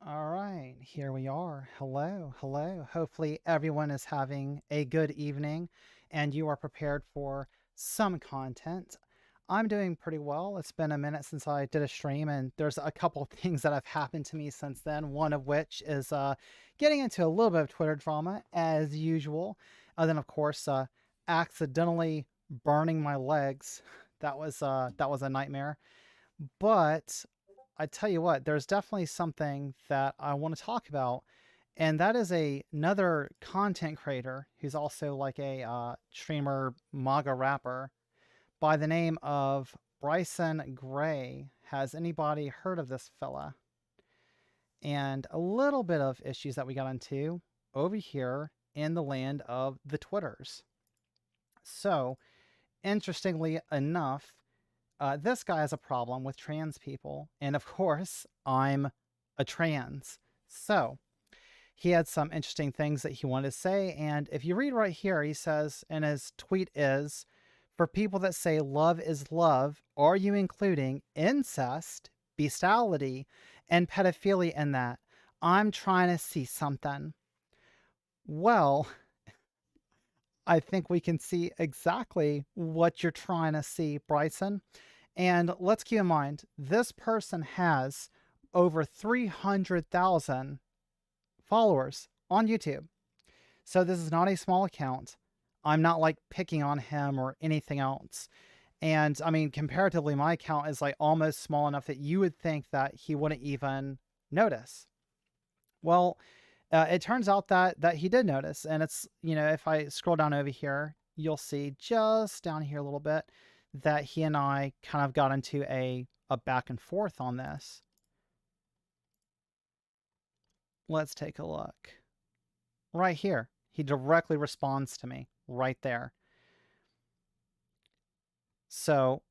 All right, here we are. Hello, hello. Hopefully, everyone is having a good evening and you are prepared for some content. I'm doing pretty well. It's been a minute since I did a stream, and there's a couple things that have happened to me since then. One of which is getting into a little bit of Twitter drama, as usual. And then, of course, accidentally burning my legs. That was a nightmare. But I tell you what, there's definitely something that I want to talk about, and that is another content creator who's also like a streamer, MAGA rapper by the name of Bryson Gray. Has anybody heard of this fella? And a little bit of issues that we got into over here in the land of the Twitters. So, interestingly enough, this guy has a problem with trans people. And of course, I'm a trans. So he had some interesting things that he wanted to say. And if you read right here, he says, and his tweet is, for people that say love is love, are you including incest, bestiality, and pedophilia in that? I'm trying to see something. Well, I think we can see exactly what you're trying to see, Bryson. And let's keep in mind, this person has over 300,000 followers on YouTube. So this is not a small account. I'm not like picking on him or anything else. And I mean, comparatively, my account is like almost small enough that you would think that he wouldn't even notice. Well, it turns out that he did notice, and it's, if I scroll down over here, you'll see just down here a little bit that he and I kind of got into a back and forth on this. Let's take a look. Right here, he directly responds to me right there. So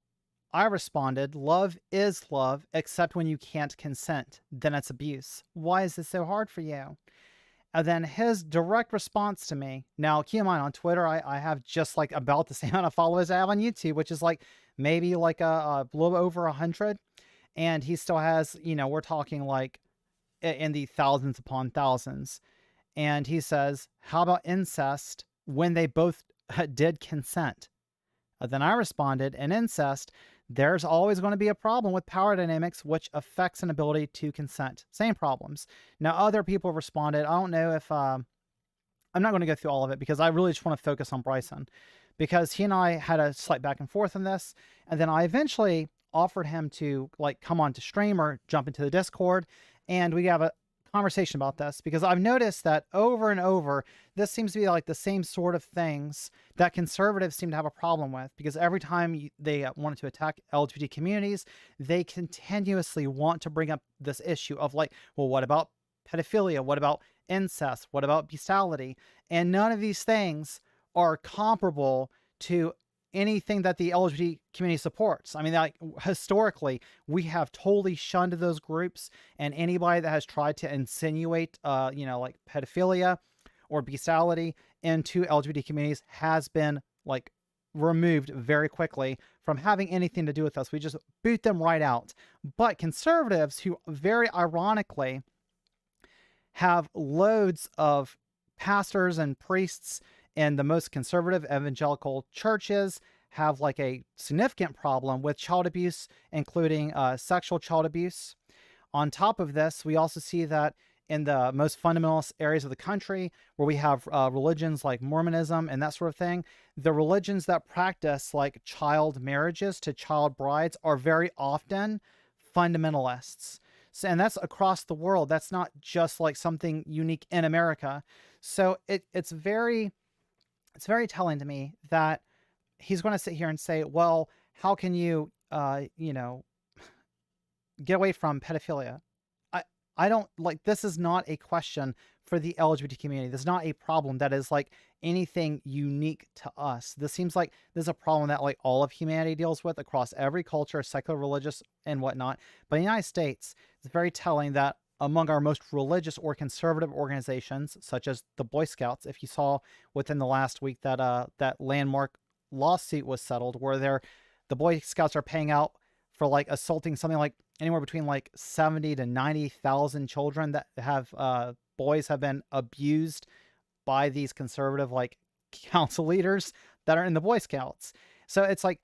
I responded, love is love, except when you can't consent. Then it's abuse. Why is this so hard for you? And then his direct response to me, now keep in mind on Twitter, I have just like about the same amount of followers I have on YouTube, which is like maybe like a little over 100. And he still has, we're talking like in the thousands upon thousands. And he says, how about incest when they both did consent? Then I responded, in incest, there's always going to be a problem with power dynamics, which affects an ability to consent. Same problems. Now, other people responded. I don't know if I'm not going to go through all of it because I really just want to focus on Bryson, because he and I had a slight back and forth on this. And then I eventually offered him to like come on to stream or jump into the Discord, and we have a conversation about this, because I've noticed that over and over, this seems to be like the same sort of things that conservatives seem to have a problem with, because every time they wanted to attack LGBT communities, they continuously want to bring up this issue of like, well, what about pedophilia? What about incest? What about bestiality? And none of these things are comparable to anything that the LGBT community supports. I mean, like historically, we have totally shunned those groups, and anybody that has tried to insinuate, like pedophilia or bestiality into LGBT communities has been like removed very quickly from having anything to do with us. We just boot them right out. But conservatives, who very ironically have loads of pastors and priests in the most conservative evangelical churches, have like a significant problem with child abuse, including sexual child abuse. On top of this, we also see that in the most fundamentalist areas of the country, where we have religions like Mormonism and that sort of thing, the religions that practice like child marriages to child brides are very often fundamentalists. So, and that's across the world. That's not just like something unique in America. So it's very telling to me that he's going to sit here and say, well, how can you, get away from pedophilia? I don't like, this is not a question for the LGBT community. This is not a problem that is like anything unique to us. This seems like this is a problem that like all of humanity deals with across every culture, secular, religious, and whatnot. But in the United States, it's very telling that among our most religious or conservative organizations, such as the Boy Scouts, if you saw within the last week that that landmark lawsuit was settled, where the Boy Scouts are paying out for like assaulting something like anywhere between like 70 to 90,000 children that have boys have been abused by these conservative like council leaders that are in the Boy Scouts. So it's like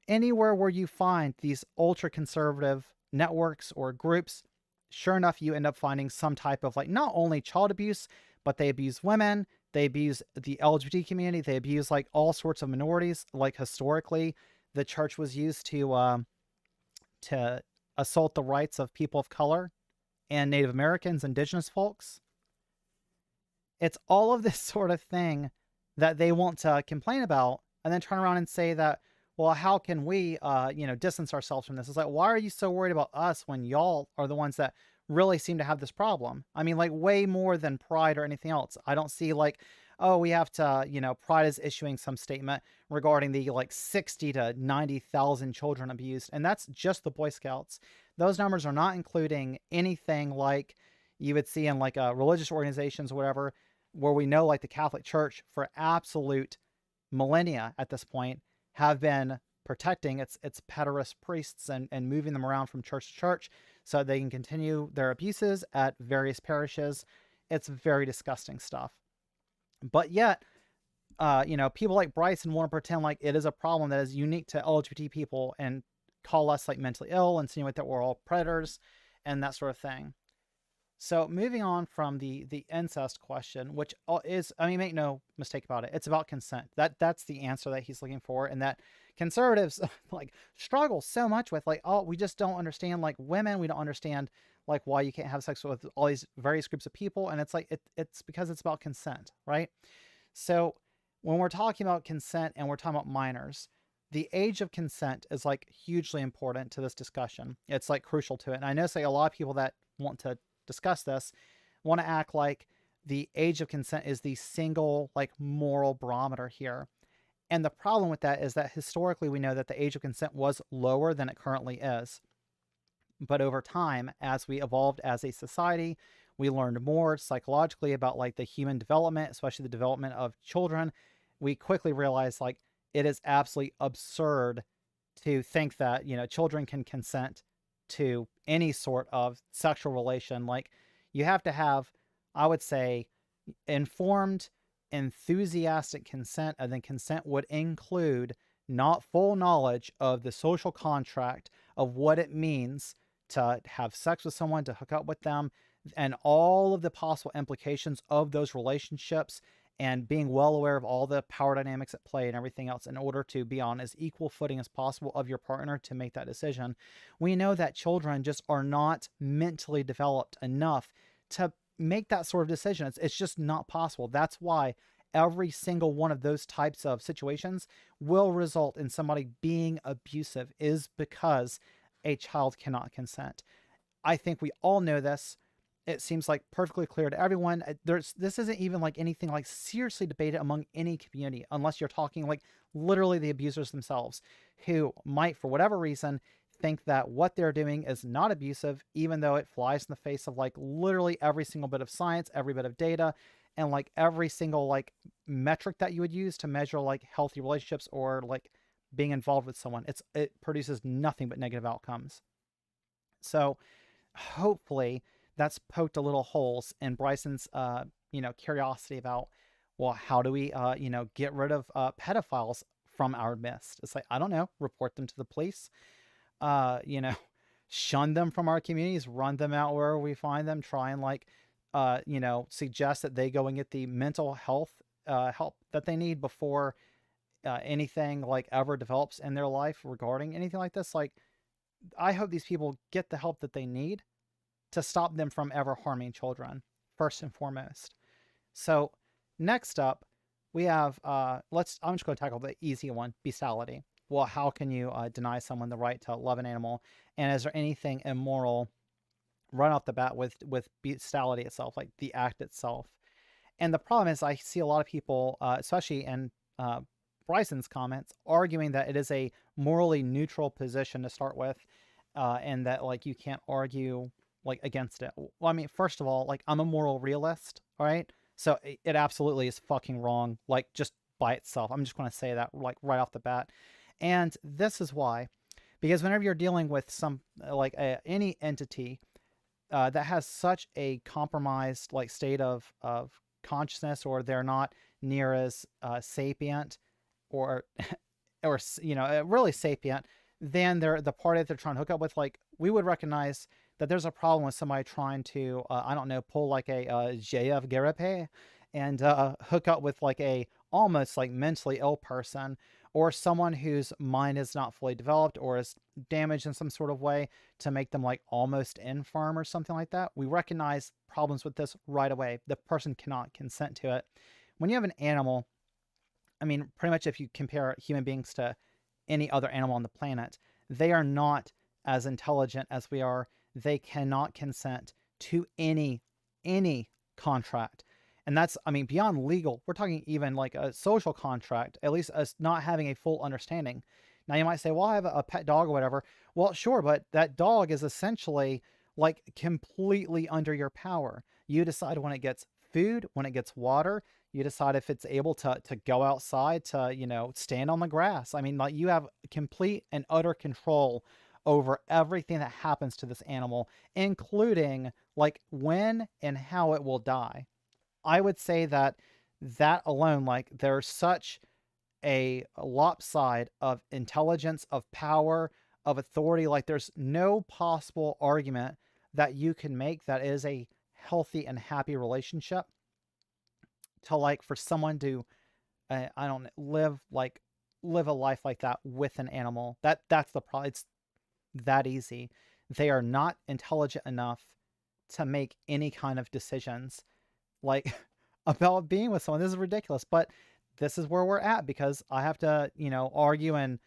anywhere where you find these ultra conservative networks or groups, sure enough, you end up finding some type of like not only child abuse, but they abuse women, they abuse the LGBT community, they abuse like all sorts of minorities. Like historically, the church was used to assault the rights of people of color and Native Americans, indigenous folks. It's all of this sort of thing that they want to complain about and then turn around and say that, well, how can we, distance ourselves from this? It's like, why are you so worried about us when y'all are the ones that really seem to have this problem? I mean, like way more than Pride or anything else. I don't see like, oh, we have to, Pride is issuing some statement regarding the like 60 to 90,000 children abused. And that's just the Boy Scouts. Those numbers are not including anything like you would see in like religious organizations or whatever, where we know like the Catholic Church for absolute millennia at this point have been protecting its pederast priests and moving them around from church to church so they can continue their abuses at various parishes. It's very disgusting stuff. But yet, people like Bryson want to pretend like it is a problem that is unique to LGBT people and call us like mentally ill, insinuate that we're all predators and that sort of thing. So moving on from the incest question, which is, I mean, make no mistake about it, it's about consent. That's the answer that he's looking for, and that conservatives like struggle so much with, like, oh, we just don't understand like women, we don't understand like why you can't have sex with all these various groups of people, and it's like it's because it's about consent, right? So when we're talking about consent and we're talking about minors, the age of consent is like hugely important to this discussion. It's like crucial to it, and I know say a lot of people that want to discuss this want to act like the age of consent is the single like moral barometer here. And the problem with that is that historically we know that the age of consent was lower than it currently is. But over time, as we evolved as a society, we learned more psychologically about like the human development, especially the development of children. We quickly realized like it is absolutely absurd to think that, children can consent to any sort of sexual relation. Like you have to have, I would say, informed, enthusiastic consent, and then consent would include not full knowledge of the social contract of what it means to have sex with someone, to hook up with them, and all of the possible implications of those relationships, and being well aware of all the power dynamics at play and everything else in order to be on as equal footing as possible of your partner to make that decision. We know that children just are not mentally developed enough to make that sort of decision. It's just not possible. That's why every single one of those types of situations will result in somebody being abusive, is because a child cannot consent. I think we all know this. It seems like perfectly clear to everyone. This isn't even like anything like seriously debated among any community, unless you're talking like literally the abusers themselves, who might, for whatever reason, think that what they're doing is not abusive, even though it flies in the face of like literally every single bit of science, every bit of data, and like every single like metric that you would use to measure like healthy relationships or like being involved with someone. It produces nothing but negative outcomes. So hopefully that's poked a little holes in Bryson's, curiosity about, well, how do we, get rid of pedophiles from our midst? It's like, I don't know, report them to the police, shun them from our communities, run them out where we find them, try and like, suggest that they go and get the mental health help that they need before anything like ever develops in their life regarding anything like this. Like, I hope these people get the help that they need to stop them from ever harming children, first and foremost. So next up, we have, I'm just going to tackle the easy one, bestiality. Well, how can you deny someone the right to love an animal? And is there anything immoral right off the bat with bestiality itself, like the act itself? And the problem is I see a lot of people, especially in Bryson's comments, arguing that it is a morally neutral position to start with, and that like you can't argue like against it. Well, I mean, first of all, like I'm a moral realist, all right? So it absolutely is fucking wrong, like just by itself. I'm just going to say that like right off the bat. And this is why, Because whenever you're dealing with some any entity that has such a compromised like state of consciousness, or they're not near as sapient, or really sapient, then they're the party that they're trying to hook up with. Like, we would recognize that there's a problem with somebody trying to I don't know, pull like a JF Garape and hook up with like a almost like mentally ill person, or someone whose mind is not fully developed or is damaged in some sort of way to make them like almost infirm or something like that. We recognize problems with this right away. The person cannot consent to it. When you have an animal, I mean, pretty much if you compare human beings to any other animal on the planet, they are not as intelligent as we are. They cannot consent to any contract. And that's, I mean, beyond legal. We're talking even like a social contract, at least us not having a full understanding. Now you might say, well, I have a pet dog or whatever. Well, sure, but that dog is essentially like completely under your power. You decide when it gets food, when it gets water. You decide if it's able to go outside, to, stand on the grass. I mean, like, you have complete and utter control over everything that happens to this animal, including like when and how it will die. I would say that alone, like, there's such a lopside of intelligence, of power, of authority. Like, there's no possible argument that you can make that is a healthy and happy relationship to, like, for someone to I don't live a life like that with an animal. That's the problem. It's that easy. They are not intelligent enough to make any kind of decisions like about being with someone. This is ridiculous, but this is where we're at, because I have to, argue and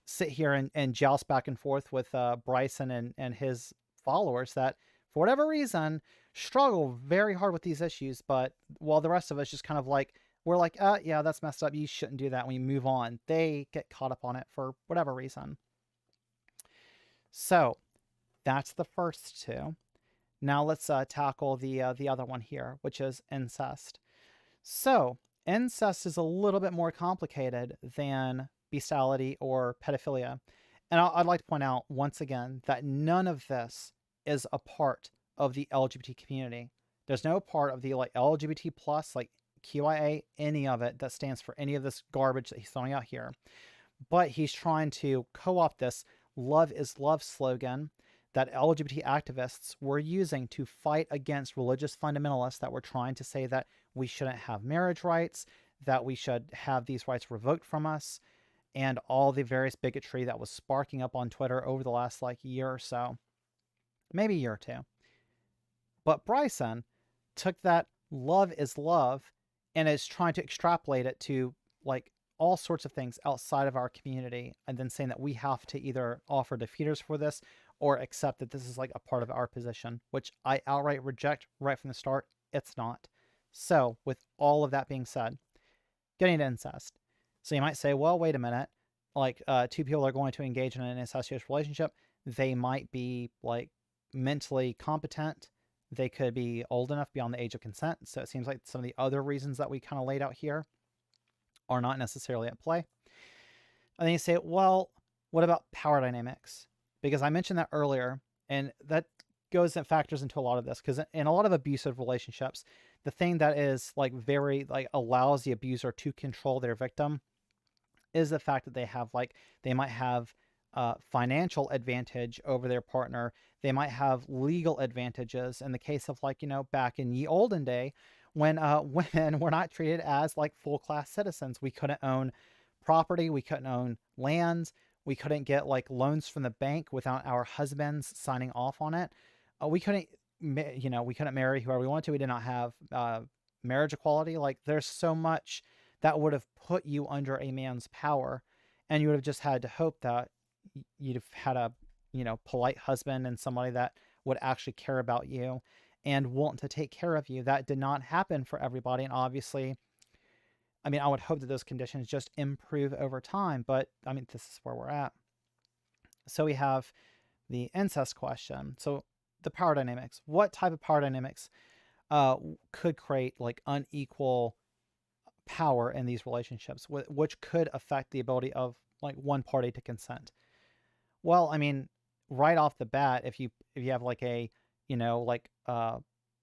sit here and joust back and forth with Bryson and his followers that, for whatever reason, struggle very hard with these issues. But while the rest of us just kind of like, we're like, yeah, that's messed up, you shouldn't do that, when we move on, they get caught up on it for whatever reason. So that's the first two. Now let's tackle the other one here, which is incest. So incest is a little bit more complicated than bestiality or pedophilia. And I'd like to point out once again that none of this is a part of the LGBT community. There's no part of the like LGBT plus, like QIA, any of it that stands for any of this garbage that he's throwing out here. But he's trying to co-opt this love is love slogan that LGBT activists were using to fight against religious fundamentalists that were trying to say that we shouldn't have marriage rights, that we should have these rights revoked from us, and all the various bigotry that was sparking up on Twitter over the last like year or so, maybe a year or two. But Bryson took that love is love and is trying to extrapolate it to like all sorts of things outside of our community, and then saying that we have to either offer defeaters for this or accept that this is like a part of our position, which I outright reject right from the start. It's not. So with all of that being said, getting to incest. So you might say, well, wait a minute, like two people are going to engage in an incestuous relationship. They might be like mentally competent. They could be old enough beyond the age of consent. So it seems like some of the other reasons that we kind of laid out here are not necessarily at play. And then you say, well, what about power dynamics? Because I mentioned that earlier, and that goes and factors into a lot of this, because in a lot of abusive relationships, the thing that is like very like allows the abuser to control their victim is the fact that they might have financial advantage over their partner. They might have legal advantages. In the case of like, back in ye olden day, when women were not treated as like full class citizens, we couldn't own property, we couldn't own lands, we couldn't get like loans from the bank without our husbands signing off on it. We couldn't, we couldn't marry whoever we wanted to. We did not have marriage equality. Like, there's so much that would have put you under a man's power, and you would have just had to hope that you'd have had a, polite husband and somebody that would actually care about you and want to take care of you. That did not happen for everybody. And obviously, I mean, I would hope that those conditions just improve over time, but I mean, this is where we're at. So we have the incest question. So the power dynamics, what type of power dynamics could create like unequal power in these relationships, which could affect the ability of like one party to consent? Well, I mean, right off the bat, if you have like a, like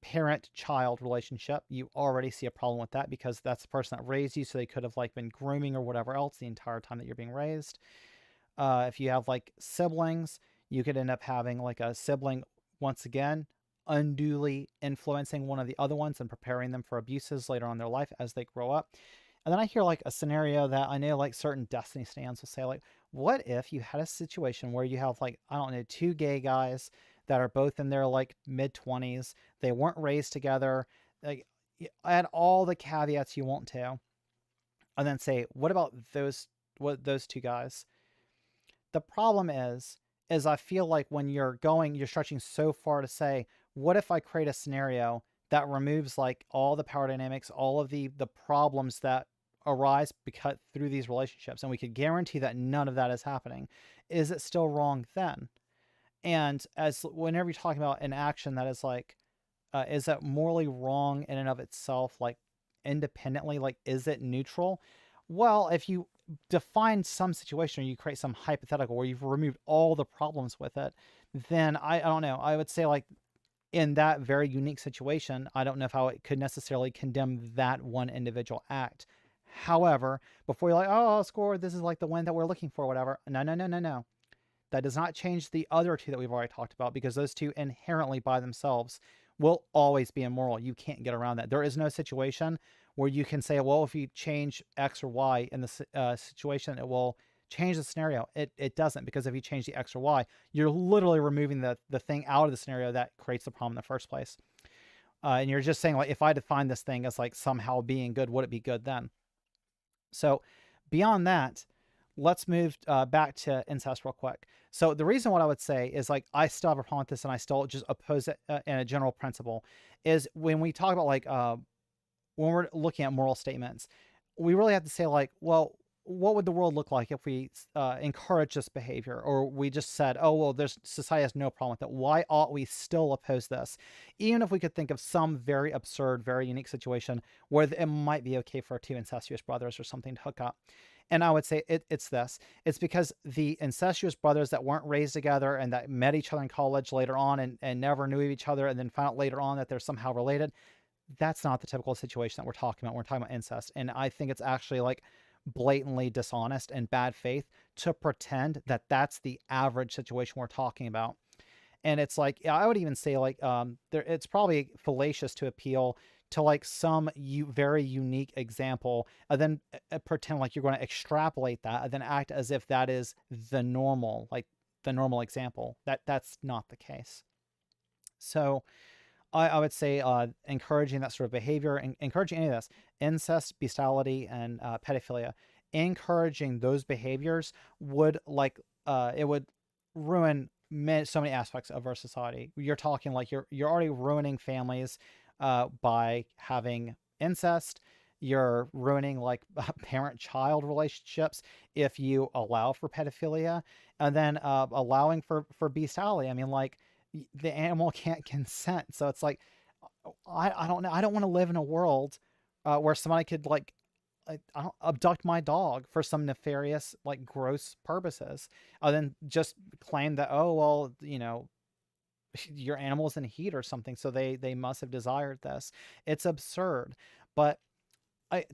parent-child relationship, you already see a problem with that because that's the person that raised you, so they could have like been grooming or whatever else the entire time that you're being raised. If you have like siblings, you could end up having like a sibling once again unduly influencing one of the other ones and preparing them for abuses later on in their life as they grow up. And then I hear like a scenario that I know like certain Destiny stands will say like, what if you had a situation where you have like, I don't know, two gay guys that are both in their like mid 20s, they weren't raised together, like add all the caveats you want to, and then say, what about those two guys? The problem is I feel like when you're stretching so far to say, what if I create a scenario that removes like all the power dynamics, all of the problems that arise because through these relationships, and we could guarantee that none of that is happening? Is it still wrong then? And as whenever you're talking about an action that is like, is that morally wrong in and of itself, like independently, like is it neutral? Well, if you define some situation or you create some hypothetical where you've removed all the problems with it, then I don't know. I would say like in that very unique situation, I don't know if how it could necessarily condemn that one individual act. However, before you're like, oh, score, this is like the win that we're looking for, whatever. No, no, no, no, no. That does not change the other two that we've already talked about because those two inherently by themselves will always be immoral. You can't get around that. There is no situation where you can say, well, if you change X or Y in the situation, it will change the scenario. It doesn't, because if you change the X or Y, you're literally removing the thing out of the scenario that creates the problem in the first place. And you're just saying, like, if I define this thing as like somehow being good, would it be good then? So beyond that, let's move back to incest real quick. So the reason what I would say is like I still have a problem with this, and I still just oppose it in a general principle, is when we talk about like when we're looking at moral statements, we really have to say like, well, what would the world look like if we encourage this behavior, or we just said, oh well, there's society has no problem with it. Why ought we still oppose this, even if we could think of some very absurd, very unique situation where it might be okay for two incestuous brothers or something to hook up? And I would say it's this. It's because the incestuous brothers that weren't raised together and that met each other in college later on and never knew of each other and then found out later on that they're somehow related, that's not the typical situation that we're talking about. We're talking about incest. And I think it's actually like blatantly dishonest and bad faith to pretend that that's the average situation we're talking about. And it's like, I would even say like it's probably fallacious to appeal to like some very unique example and then pretend like you're going to extrapolate that and then act as if that is the normal, like the normal example. That's not the case. So I would say encouraging that sort of behavior, encouraging any of this, incest, bestiality, and pedophilia, encouraging those behaviors would like it would ruin so many aspects of our society. You're talking like you're already ruining families by having incest. You're ruining like parent-child relationships if you allow for pedophilia, and then allowing for bestiality. I mean, like the animal can't consent, so it's like I don't know. I don't want to live in a world where somebody could like I don't, abduct my dog for some nefarious, like gross purposes, and then just claim that, oh well, your animal's in heat or something, so they must have desired this. It's absurd. But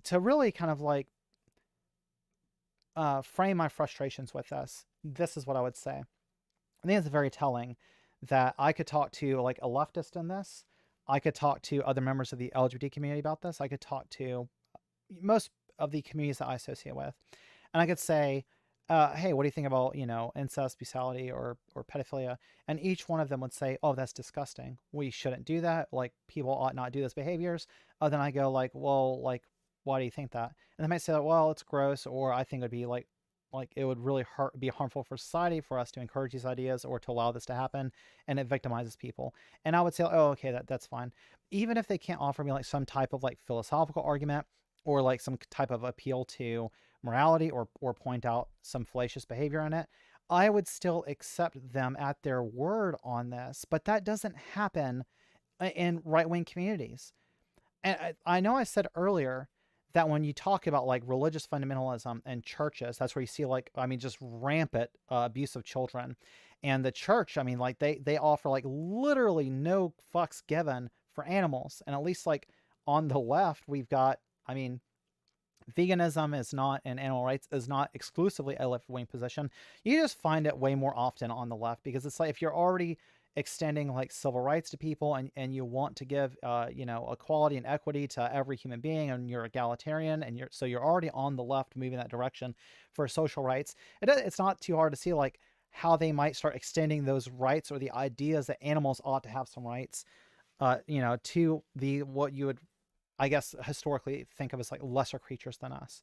to really kind of like frame my frustrations with this is what I would say. I think it's very telling that I could talk to like a leftist in this. I could talk to other members of the LGBT community about this. I could talk to most of the communities that I associate with, and I could say, "Hey, what do you think about incest, bestiality, or pedophilia?" And each one of them would say, "Oh, that's disgusting. We shouldn't do that. Like people ought not do those behaviors." Then I go like, "Well, like, why do you think that?" And they might say, "Well, it's gross," or "I think it'd be like it would really be harmful for society for us to encourage these ideas or to allow this to happen, and it victimizes people." And I would say, oh, okay, that's fine. Even if they can't offer me like some type of like philosophical argument or like some type of appeal to morality or point out some fallacious behavior in it, I would still accept them at their word on this. But that doesn't happen in right-wing communities. And I know I said earlier that when you talk about like religious fundamentalism and churches, that's where you see like, I mean, just rampant abuse of children. And the church, I mean, like they offer like literally no fucks given for animals. And at least like on the left, we've got, I mean, veganism is not, and animal rights is not exclusively a left wing position. You just find it way more often on the left, because it's like if you're already extending like civil rights to people, and you want to give you know, equality and equity to every human being, and you're egalitarian, and you're already on the left moving that direction for social rights, it's not too hard to see like how they might start extending those rights, or the ideas that animals ought to have some rights, you know, to the what you would, I guess, historically think of as like lesser creatures than us.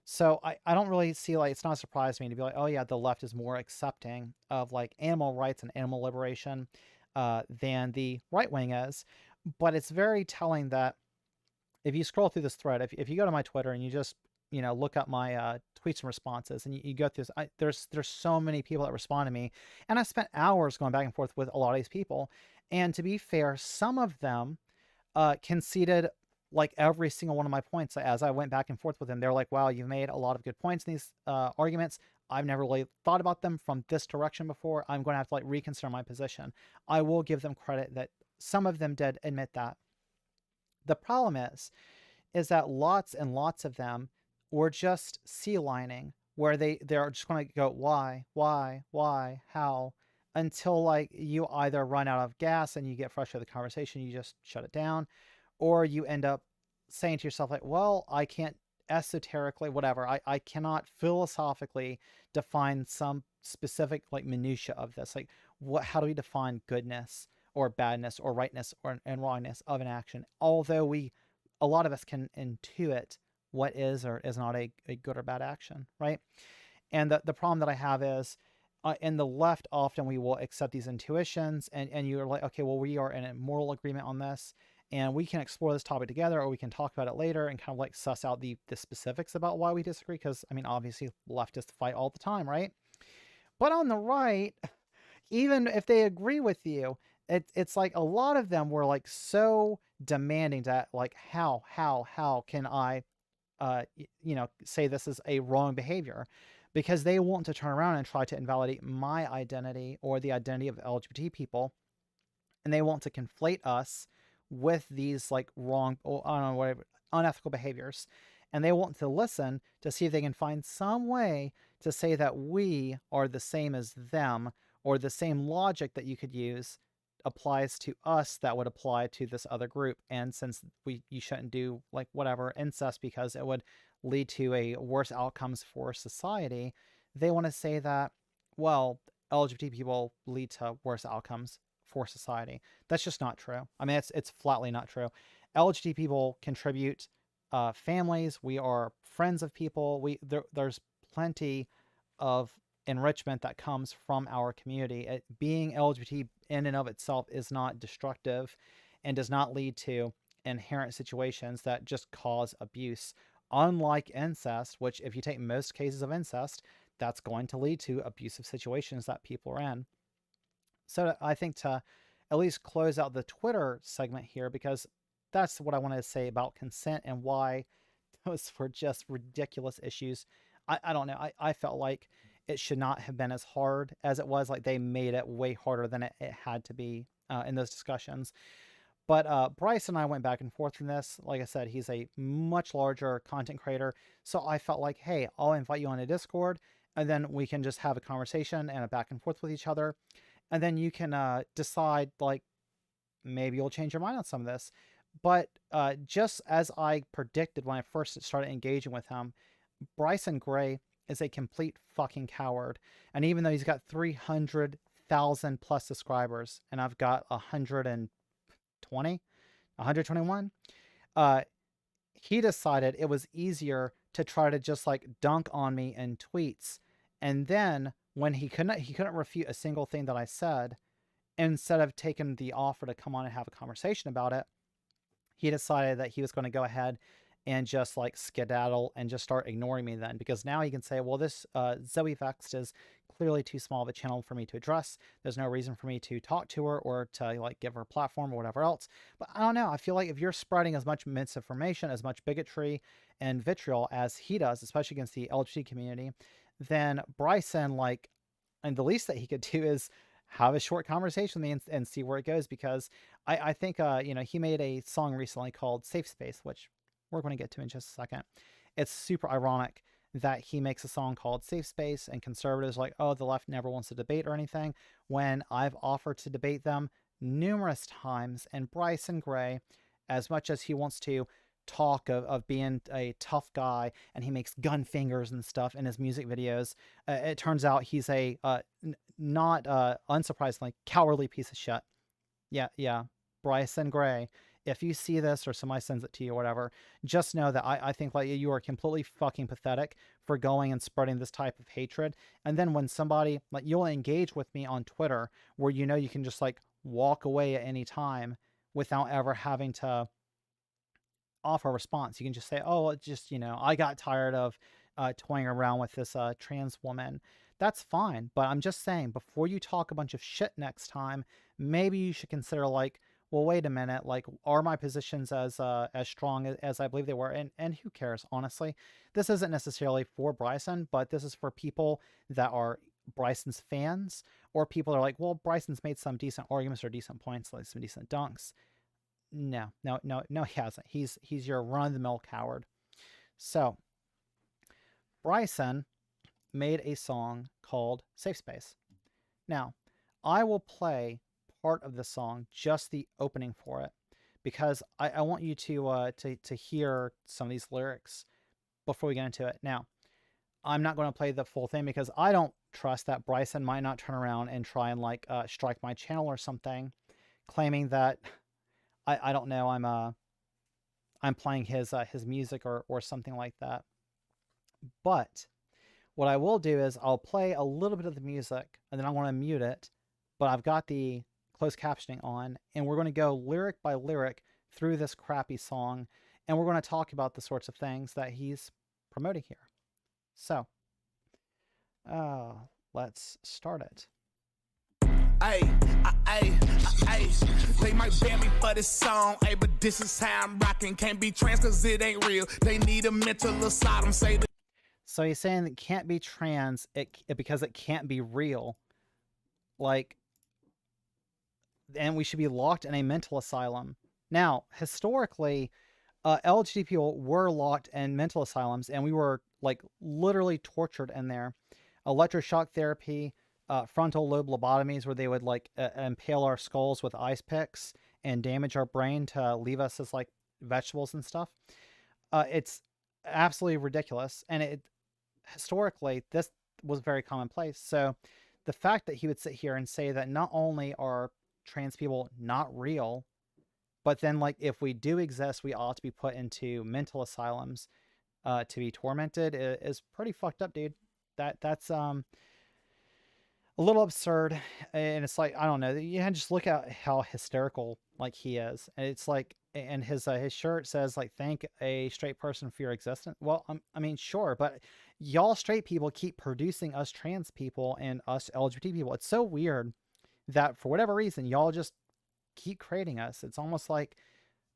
So I don't really see, like, it's not a surprise to me to be like, oh yeah, the left is more accepting of like animal rights and animal liberation than the right wing is. But it's very telling that if you scroll through this thread, if you go to my Twitter and you just, you know, look up my tweets and responses, and you go through this, there's so many people that respond to me, and I spent hours going back and forth with a lot of these people. And to be fair, some of them conceded like every single one of my points as I went back and forth with them. They're like, wow, you've made a lot of good points in these arguments. I've never really thought about them from this direction before. I'm going to have to like reconsider my position. I will give them credit that some of them did admit that. The problem is that lots and lots of them were just sea lining, where they're just going to go, why, how, until like you either run out of gas and you get frustrated with the conversation, you just shut it down, or you end up saying to yourself like, well, I can't esoterically, whatever, I cannot philosophically define some specific like minutia of this. Like, how do we define goodness or badness or rightness and wrongness of an action? Although a lot of us can intuit what is or is not a good or bad action, right? And the problem that I have is, in the left, often we will accept these intuitions, and you're like, okay, well, we are in a moral agreement on this, and we can explore this topic together, or we can talk about it later and kind of like suss out the specifics about why we disagree. Because, I mean, obviously leftists fight all the time, right? But on the right, even if they agree with you, it's like a lot of them were like so demanding that like, how can I you know, say this is a wrong behavior, because they want to turn around and try to invalidate my identity or the identity of LGBT people, and they want to conflate us with these like wrong, or I don't know, whatever, unethical behaviors, and they want to listen to see if they can find some way to say that we are the same as them, or the same logic that you could use applies to us that would apply to this other group. And since you shouldn't do like whatever incest because it would lead to a worse outcomes for society, they want to say that, well, LGBT people lead to worse outcomes for society. That's just not true. I mean, it's flatly not true. LGBT people contribute families. We are friends of people. There's plenty of enrichment that comes from our community. Being LGBT in and of itself is not destructive, and does not lead to inherent situations that just cause abuse. Unlike incest, which if you take most cases of incest, that's going to lead to abusive situations that people are in. So I think to at least close out the Twitter segment here, because that's what I wanted to say about consent and why those were just ridiculous issues. I don't know. I felt like it should not have been as hard as it was. Like, they made it way harder than it had to be in those discussions. But Bryce and I went back and forth from this. Like I said, he's a much larger content creator. So I felt like, hey, I'll invite you on a Discord, and then we can just have a conversation and a back and forth with each other. And then you can decide, like, maybe you'll change your mind on some of this. But just as I predicted when I first started engaging with him, Bryson Gray is a complete fucking coward. And even though he's got 300,000 plus subscribers, and I've got 121, he decided it was easier to try to just like dunk on me in tweets. And then when he couldn't refute a single thing that I said, instead of taking the offer to come on and have a conversation about it, he decided that he was going to go ahead and just like skedaddle and just start ignoring me then, because now he can say, well, this Zoe Vexed is clearly too small of a channel for me to address. There's no reason for me to talk to her or to like give her a platform or whatever else. But I don't know. I feel like if you're spreading as much misinformation, as much bigotry and vitriol as he does, especially against the LGBT community, then Bryson, like, and the least that he could do is have a short conversation with me and see where it goes. Because I think, you know, he made a song recently called Safe Space, which we're going to get to in just a second. It's super ironic that he makes a song called Safe Space and conservatives are like, oh, the left never wants to debate or anything, when I've offered to debate them numerous times. And Bryson Gray, as much as he wants to talk of being a tough guy and he makes gun fingers and stuff in his music videos, it turns out he's a not unsurprisingly cowardly piece of shit. Yeah, Bryson Gray, if you see this or somebody sends it to you or whatever, just know that I think like you are completely fucking pathetic for going and spreading this type of hatred. And then when somebody, like, you'll engage with me on Twitter where you know you can just like walk away at any time without ever having to offer a response. You can just say, oh, it just, you know, I got tired of toying around with this trans woman. That's fine. But I'm just saying, before you talk a bunch of shit next time, maybe you should consider like, well, wait a minute, like, are my positions as strong as I believe they were? And who cares, honestly? This isn't necessarily for Bryson, but this is for people that are Bryson's fans, or people are like, well, Bryson's made some decent arguments or decent points, like some decent dunks. No, he hasn't. He's your run-of-the-mill coward. So, Bryson made a song called Safe Space. Now, I will play part of the song, just the opening for it, because I want you to hear some of these lyrics before we get into it. Now, I'm not going to play the full thing because I don't trust that Bryson might not turn around and try and like strike my channel or something, claiming that I don't know, I'm playing his music or something like that. But what I will do is I'll play a little bit of the music and then I want to mute it, but I've got the closed captioning on, and we're going to go lyric by lyric through this crappy song, and we're going to talk about the sorts of things that he's promoting here. So, let's start it. Ay, they might ban me for this song, ay, but this is how I'm rocking. Can't be trans cause it ain't real. They need a mental asylum. So he's saying it can't be trans because it can't be real. Like, and we should be locked in a mental asylum. Now, historically, LGBT people were locked in mental asylums, and we were like literally tortured in there. Electroshock therapy, frontal lobe lobotomies, where they would like impale our skulls with ice picks and damage our brain to leave us as like vegetables and stuff. It's absolutely ridiculous, and historically this was very commonplace. So the fact that he would sit here and say that not only are trans people not real, but then like if we do exist, we ought to be put into mental asylums to be tormented is pretty fucked up, dude. That's a little absurd. And it's like, I don't know, you just look at how hysterical like he is, and it's like, and his shirt says like, thank a straight person for your existence. Well, I mean, sure, but y'all straight people keep producing us trans people and us LGBT people. It's so weird that for whatever reason y'all just keep creating us. It's almost like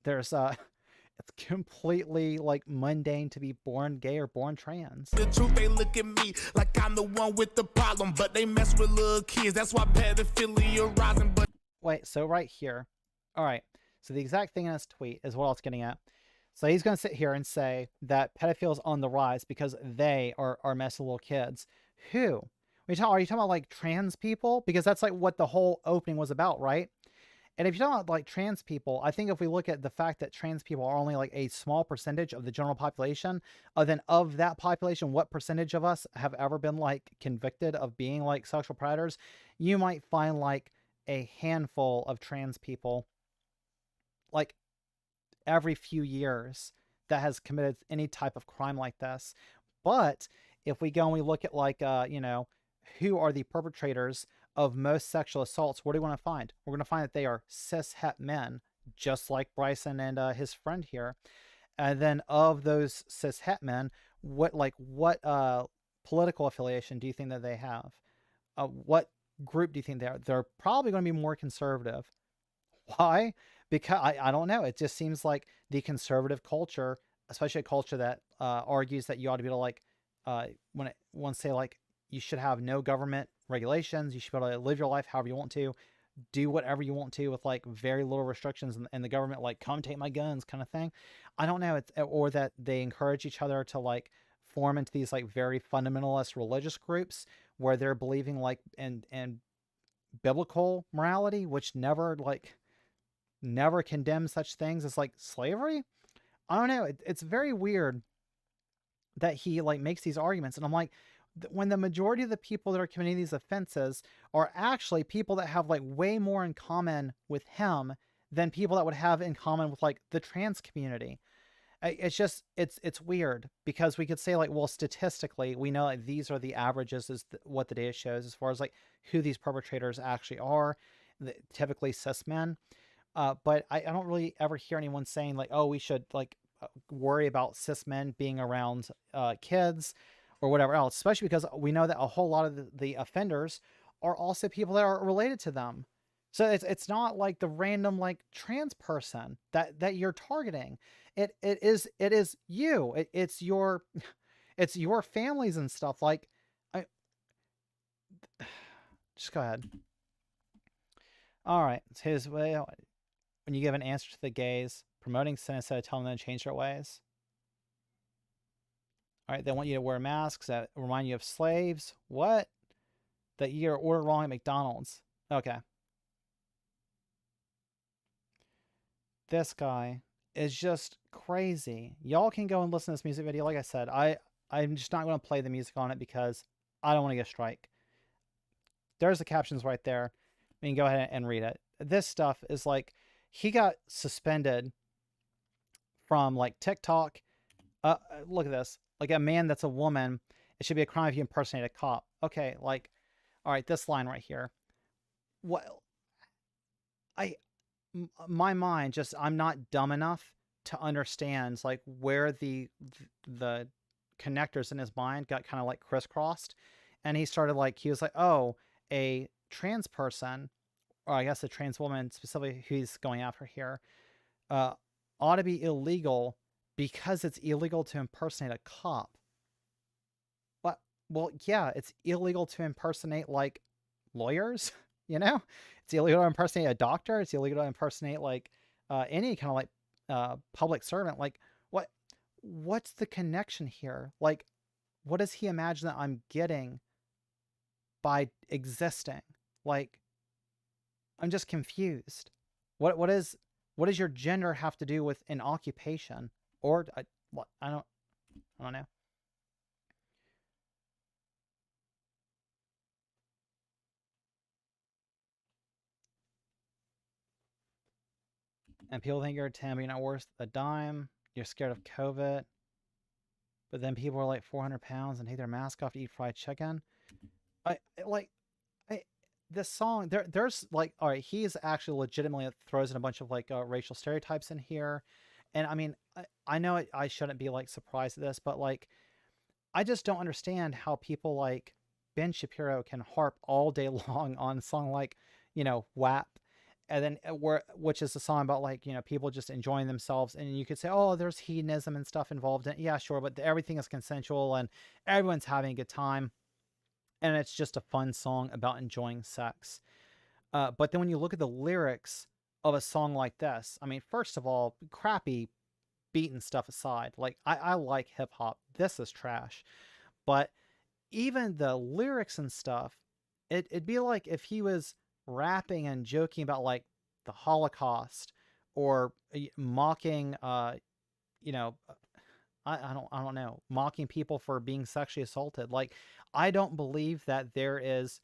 there's it's completely like mundane to be born gay or born trans. The truth, they look at me like I'm the one with the problem, but they mess with little kids. That's why pedophilia rising. But wait, so right here, all right, so the exact thing in this tweet is what I was getting at. So he's going to sit here and say that pedophiles on the rise because they are messing with little kids. Who? Are you talking about like trans people? Because that's like what the whole opening was about, right? And if you're talking about like trans people, I think if we look at the fact that trans people are only like a small percentage of the general population, then of that population, what percentage of us have ever been like convicted of being like sexual predators? You might find like a handful of trans people like every few years that has committed any type of crime like this. But if we go and we look at like, you know, who are the perpetrators of most sexual assaults, what do we want to find? We're going to find that they are cis het men, just like Bryson and his friend here. And then of those cis het men, what political affiliation do you think that they have? what group do you think they are? They're probably going to be more conservative. Why? Because I don't know. It just seems like the conservative culture, especially a culture that argues that you ought to be able to like, when it wants to say like you should have no government regulations, you should be able to live your life however you want to, do whatever you want to with like very little restrictions, and the government like come take my guns kind of thing. I don't know. It's or that they encourage each other to like form into these like very fundamentalist religious groups where they're believing like in biblical morality, which never condemns such things as like slavery. I don't know. It's very weird that he like makes these arguments, and I'm like, when the majority of the people that are committing these offenses are actually people that have like way more in common with him than people that would have in common with like the trans community. It's just it's weird because we could say like, well, statistically we know like these are the averages, is what the data shows as far as like who these perpetrators actually are, typically cis men. But I don't really ever hear anyone saying like, oh, we should like worry about cis men being around kids or whatever else, especially because we know that a whole lot of the offenders are also people that are related to them. So it's not like the random like trans person that you're targeting. It is you. It's your it's your families and stuff. Like, I just go ahead. All right, it's his way. When you give an answer to the gays, promoting sin instead of telling them to change their ways. All right, they want you to wear masks that remind you of slaves. What? That you're ordered wrong at McDonald's. Okay. This guy is just crazy. Y'all can go and listen to this music video. Like I said, I'm just not going to play the music on it because I don't want to get a strike. There's the captions right there. You can go ahead and read it. This stuff is like, he got suspended from like TikTok. Look at this. Like a man that's a woman, it should be a crime if you impersonate a cop. Okay, like, all right, this line right here. Well, my mind just, I'm not dumb enough to understand like where the connectors in his mind got kind of like crisscrossed, and he started like, he was like, oh, a trans person, or I guess a trans woman specifically who he's going after here, ought to be illegal because it's illegal to impersonate a cop. What? Well, yeah, it's illegal to impersonate like lawyers, you know? It's illegal to impersonate a doctor. It's illegal to impersonate like any kind of like public servant. Like, what's the connection here? Like, what does he imagine that I'm getting by existing? Like, I'm just confused. What does your gender have to do with an occupation? Or I don't know. And people think you're a 10, but you're not worth a dime. You're scared of COVID. But then people are like 400 pounds and take their mask off to eat fried chicken. This song, there's like, all right, he's actually legitimately throws in a bunch of like racial stereotypes in here. And I mean, I know I shouldn't be like surprised at this, but like, I just don't understand how people like Ben Shapiro can harp all day long on a song like, WAP, and then which is a song about like, people just enjoying themselves. And you could say, oh, there's hedonism and stuff involved in it. Yeah, sure. But everything is consensual and everyone's having a good time. And it's just a fun song about enjoying sex. But then when you look at the lyrics of a song like this, I mean, first of all, crappy beat and stuff aside, like I like hip hop. This is trash. But even the lyrics and stuff, it'd be like if he was rapping and joking about like the Holocaust or mocking, I don't know, mocking people for being sexually assaulted. Like, I don't believe that there is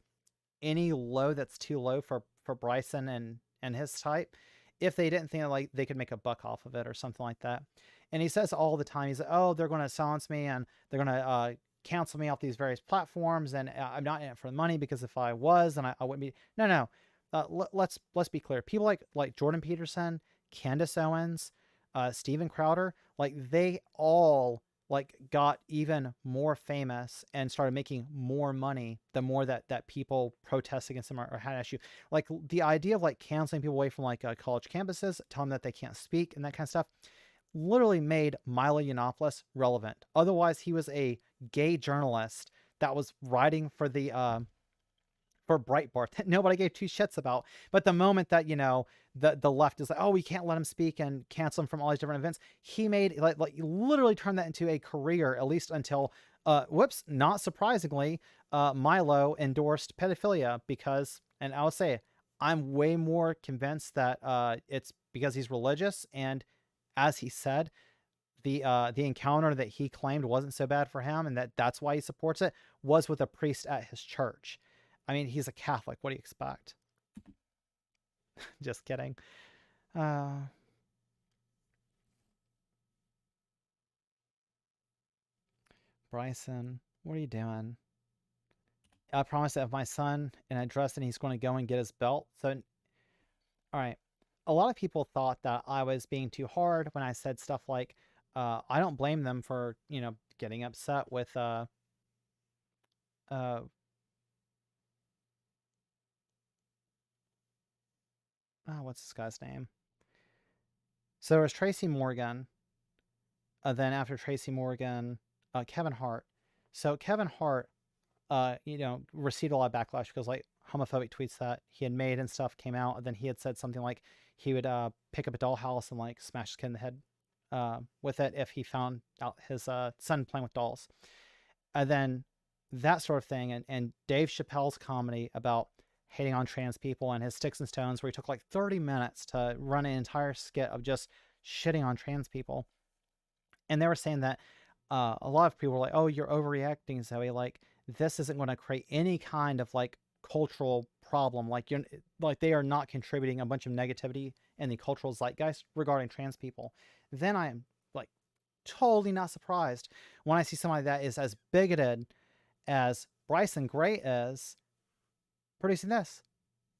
any low that's too low for Bryson and his type, if they didn't think that, like, they could make a buck off of it or something like that. And he says all the time, he's like, oh, they're going to silence me and they're going to cancel me off these various platforms, and I'm not in it for the money, because if I was, then I wouldn't be. No. Let's be clear. People like Jordan Peterson, Candace Owens, Steven Crowder, like, they all like got even more famous and started making more money the more that people protest against him or had an issue. Like the idea of like canceling people away from like college campuses, telling them that they can't speak and that kind of stuff, literally made Milo Yiannopoulos relevant. Otherwise, he was a gay journalist that was writing for the for Breitbart that nobody gave two shits about. But the moment that, you know, the left is like, oh, we can't let him speak and cancel him from all these different events, he made like literally turned that into a career, at least until whoops, not surprisingly, Milo endorsed pedophilia because, and I'll say, I'm way more convinced that it's because he's religious, and as he said, the encounter that he claimed wasn't so bad for him and that's why he supports it was with a priest at his church. I mean, he's a Catholic. What do you expect? Just kidding. Bryson, what are you doing? I promised that if my son and I dressed and he's going to go and get his belt. So, all right. A lot of people thought that I was being too hard when I said stuff like, I don't blame them for, you know, getting upset with, oh, what's this guy's name? So there was Tracy Morgan. Then after Tracy Morgan, Kevin Hart. So Kevin Hart, you know, received a lot of backlash because like homophobic tweets that he had made and stuff came out, and then he had said something like he would pick up a dollhouse and like smash his kid in the head with it if he found out his son playing with dolls. And then that sort of thing, and Dave Chappelle's comedy about hating on trans people and his Sticks and Stones, where he took like 30 minutes to run an entire skit of just shitting on trans people. And they were saying that a lot of people were like, oh, you're overreacting, Zoe. Like, this isn't going to create any kind of like cultural problem. Like, you're like, they are not contributing a bunch of negativity in the cultural zeitgeist regarding trans people. Then I am like totally not surprised when I see somebody that is as bigoted as Bryson Gray is producing this,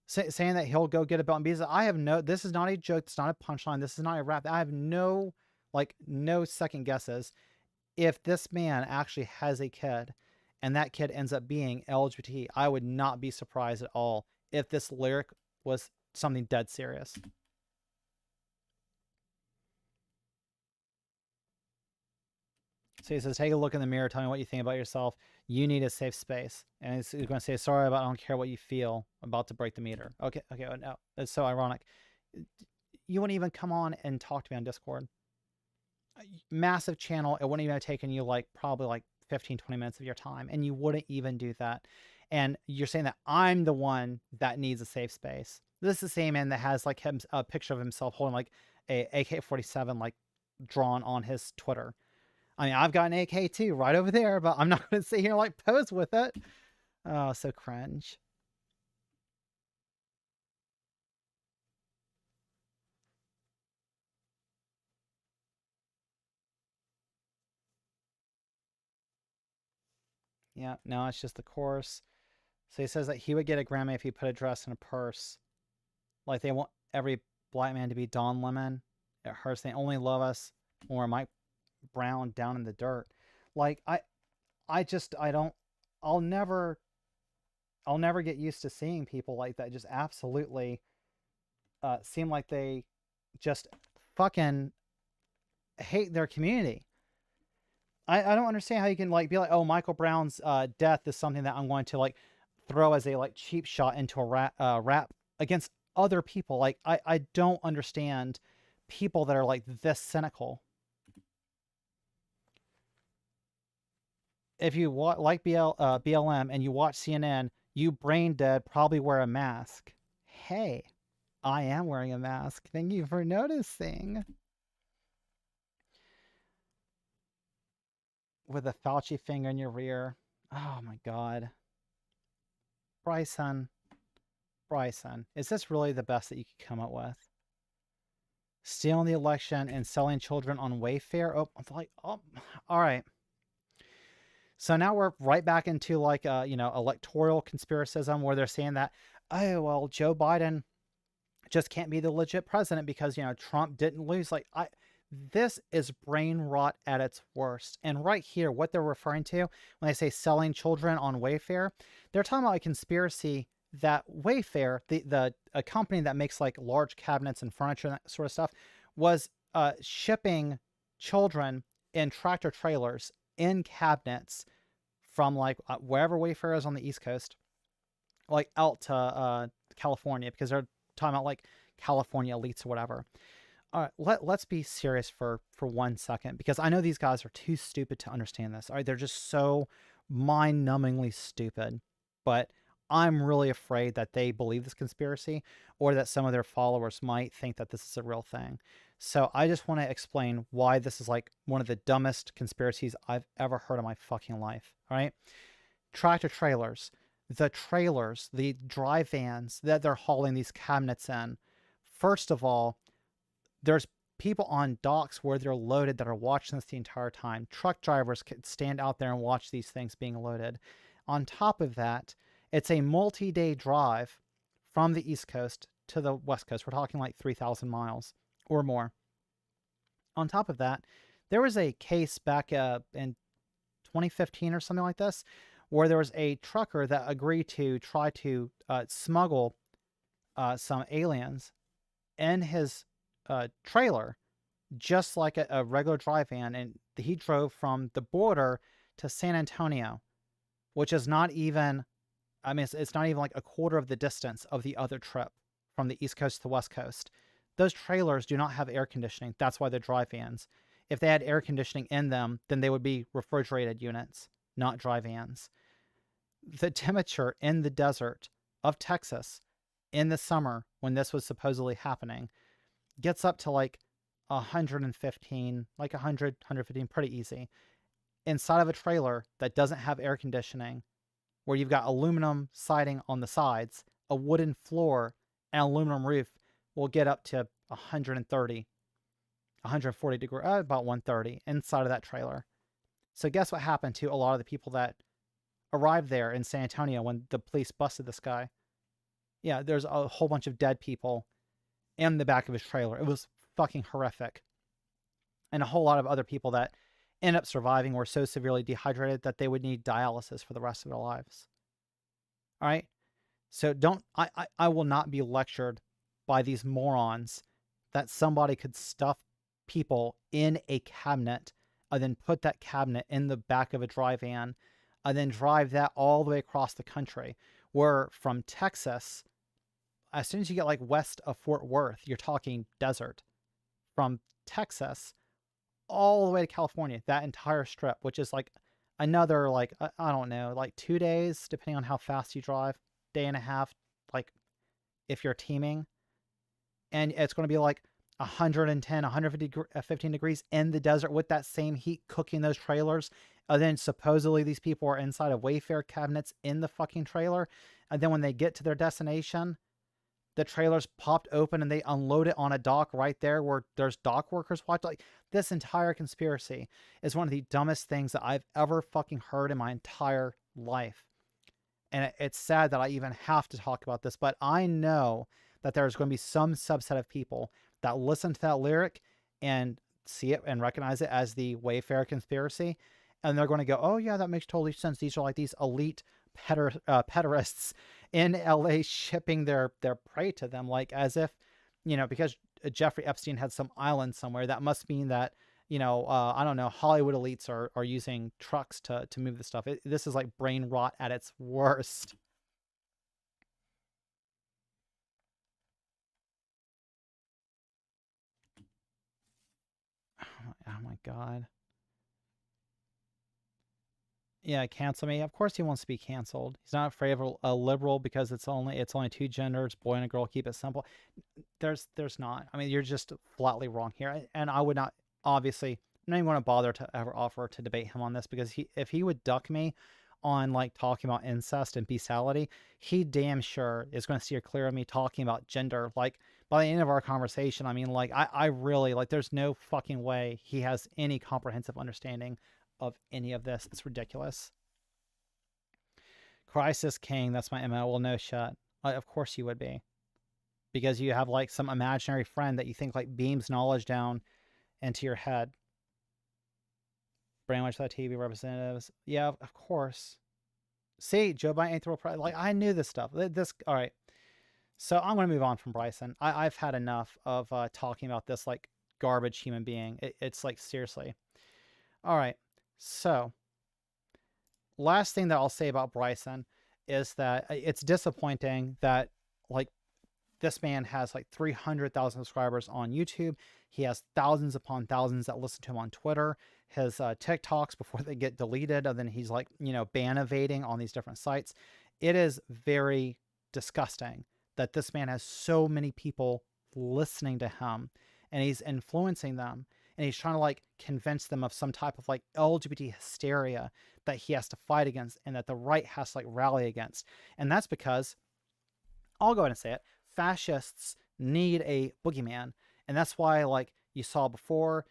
saying that he'll go get a belt and beat. I have no, this is not a joke. It's not a punchline. This is not a rap. I have no, like, no second guesses. If this man actually has a kid and that kid ends up being LGBT, I would not be surprised at all if this lyric was something dead serious. So he says, take a look in the mirror. Tell me what you think about yourself. You need a safe space. And he's going to say, sorry, but I don't care what you feel. I'm about to break the meter. Okay. Okay. Oh, no. That's so ironic. You wouldn't even come on and talk to me on Discord. Massive channel. It wouldn't even have taken you like probably like 15, 20 minutes of your time. And you wouldn't even do that. And you're saying that I'm the one that needs a safe space. This is the same man that has like him, a picture of himself holding like a AK-47 like drawn on his Twitter. I mean, I've got an AK too, right over there, but I'm not going to sit here and like pose with it. Oh, so cringe. Yeah, no, it's just the chorus. So he says that he would get a Grammy if he put a dress in a purse. Like they want every black man to be Don Lemon. It hurts. They only love us when we're Mike Brown down in the dirt. Like I don't, I'll never get used to seeing people like that just absolutely seem like they just fucking hate their community. I don't understand how you can like be like, oh, Michael Brown's death is something that I'm going to like throw as a like cheap shot into a rap against other people. Like I don't understand people that are like this cynical. If you like BLM and you watch CNN, you brain dead probably wear a mask. Hey, I am wearing a mask. Thank you for noticing. With a Fauci finger in your rear. Oh my God. Bryson, is this really the best that you could come up with? Stealing the election and selling children on Wayfair? Oh, I'm like, oh, all right. So now we're right back into like, you know, electoral conspiracism where they're saying that, oh, well, Joe Biden just can't be the legit president because, you know, Trump didn't lose. Like, This is brain rot at its worst. And right here, what they're referring to when they say selling children on Wayfair, they're talking about a conspiracy that Wayfair, a company that makes like large cabinets and furniture and that sort of stuff, was shipping children in tractor trailers in cabinets from like wherever Wayfair is on the East Coast, like out to California, because they're talking about like California elites or whatever. All right, let's be serious for 1 second, because I know these guys are too stupid to understand this. All right, they're just so mind-numbingly stupid. But I'm really afraid that they believe this conspiracy, or that some of their followers might think that this is a real thing. So I just want to explain why this is like one of the dumbest conspiracies I've ever heard in my fucking life. All right, tractor trailers, the dry vans that they're hauling these cabinets in. First of all, there's people on docks where they're loaded that are watching this the entire time. Truck drivers could stand out there and watch these things being loaded. On top of that, it's a multi-day drive from the East Coast to the West Coast. We're talking like 3,000 miles or more. On top of that, there was a case back in 2015 or something like this, where there was a trucker that agreed to try to smuggle some aliens in his trailer, just like a regular dry van, and he drove from the border to San Antonio, which is not even, I mean, it's not even like a quarter of the distance of the other trip from the East Coast to the West Coast. Those trailers do not have air conditioning. That's why they're dry vans. If they had air conditioning in them, then they would be refrigerated units, not dry vans. The temperature in the desert of Texas in the summer, when this was supposedly happening, gets up to like 115, like 100, 115, pretty easy, inside of a trailer that doesn't have air conditioning, where you've got aluminum siding on the sides, a wooden floor, and aluminum roof, will get up to 130, 140 degrees, about 130 inside of that trailer. So guess what happened to a lot of the people that arrived there in San Antonio when the police busted this guy? Yeah, there's a whole bunch of dead people in the back of his trailer. It was fucking horrific. And a whole lot of other people that end up surviving were so severely dehydrated that they would need dialysis for the rest of their lives. All right? So I will not be lectured by these morons that somebody could stuff people in a cabinet and then put that cabinet in the back of a dry van and then drive that all the way across the country, where from Texas, as soon as you get like west of Fort Worth, you're talking desert. From Texas all the way to California, that entire strip, which is like another, like, I don't know, like 2 days, depending on how fast you drive, day and a half, like if you're teaming. And it's going to be like 110, 115 degrees in the desert with that same heat cooking those trailers. And then supposedly these people are inside of Wayfair cabinets in the fucking trailer. And then when they get to their destination, the trailer's popped open and they unload it on a dock right there where there's dock workers watch. Like, this entire conspiracy is one of the dumbest things that I've ever fucking heard in my entire life. And it's sad that I even have to talk about this, but I know that there's going to be some subset of people that listen to that lyric and see it and recognize it as the Wayfair conspiracy. And they're going to go, oh yeah, that makes totally sense. These are like these elite pederasts in LA shipping their prey to them, like as if, because Jeffrey Epstein had some island somewhere, that must mean that, I don't know, Hollywood elites are using trucks to move the stuff. This is like brain rot at its worst. Oh my God. Yeah, cancel me. Of course he wants to be canceled. He's not afraid of a liberal because it's only two genders, boy and a girl. Keep it simple. There's not. I mean, you're just flatly wrong here. And I would not, obviously, I'm not even going to bother to ever offer to debate him on this, because if he would duck me on like talking about incest and bestiality, he damn sure is going to steer clear of me talking about gender. Like, by the end of our conversation, I mean, like, I really, like, there's no fucking way he has any comprehensive understanding of any of this. It's ridiculous. Crisis King, that's my MO. Well, no shit. Of course you would be. Because you have like some imaginary friend that you think like beams knowledge down into your head. Brainwash that TV representatives. Yeah, of course. See, Joe Biden ain't the real president. Like, I knew this stuff. All right. So I'm going to move on from Bryson. I've had enough of talking about this like garbage human being. It's like, seriously. All right. So last thing that I'll say about Bryson is that it's disappointing that like this man has like 300,000 subscribers on YouTube. He has thousands upon thousands that listen to him on Twitter. His TikToks before they get deleted, and then he's like, ban evading on these different sites. It is very disgusting that this man has so many people listening to him, and he's influencing them, and he's trying to like convince them of some type of like LGBT hysteria that he has to fight against and that the right has to like rally against. And that's because, I'll go ahead and say it, fascists need a boogeyman. And that's why, like you saw before,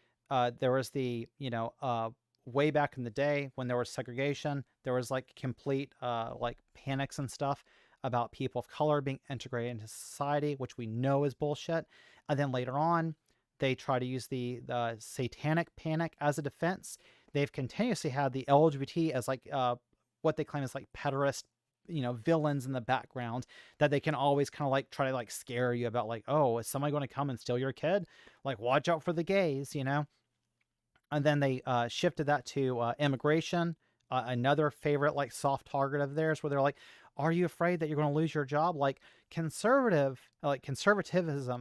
there was the, way back in the day when there was segregation, there was like complete like panics and stuff about people of color being integrated into society, which we know is bullshit. And then later on, they try to use the satanic panic as a defense. They've continuously had the LGBT as like what they claim is like pederast, villains in the background that they can always kind of like try to like scare you about, like, oh, is somebody going to come and steal your kid? Like, watch out for the gays, And then they shifted that to immigration, another favorite like soft target of theirs, where they're like, are you afraid that you're going to lose your job? Like, conservatism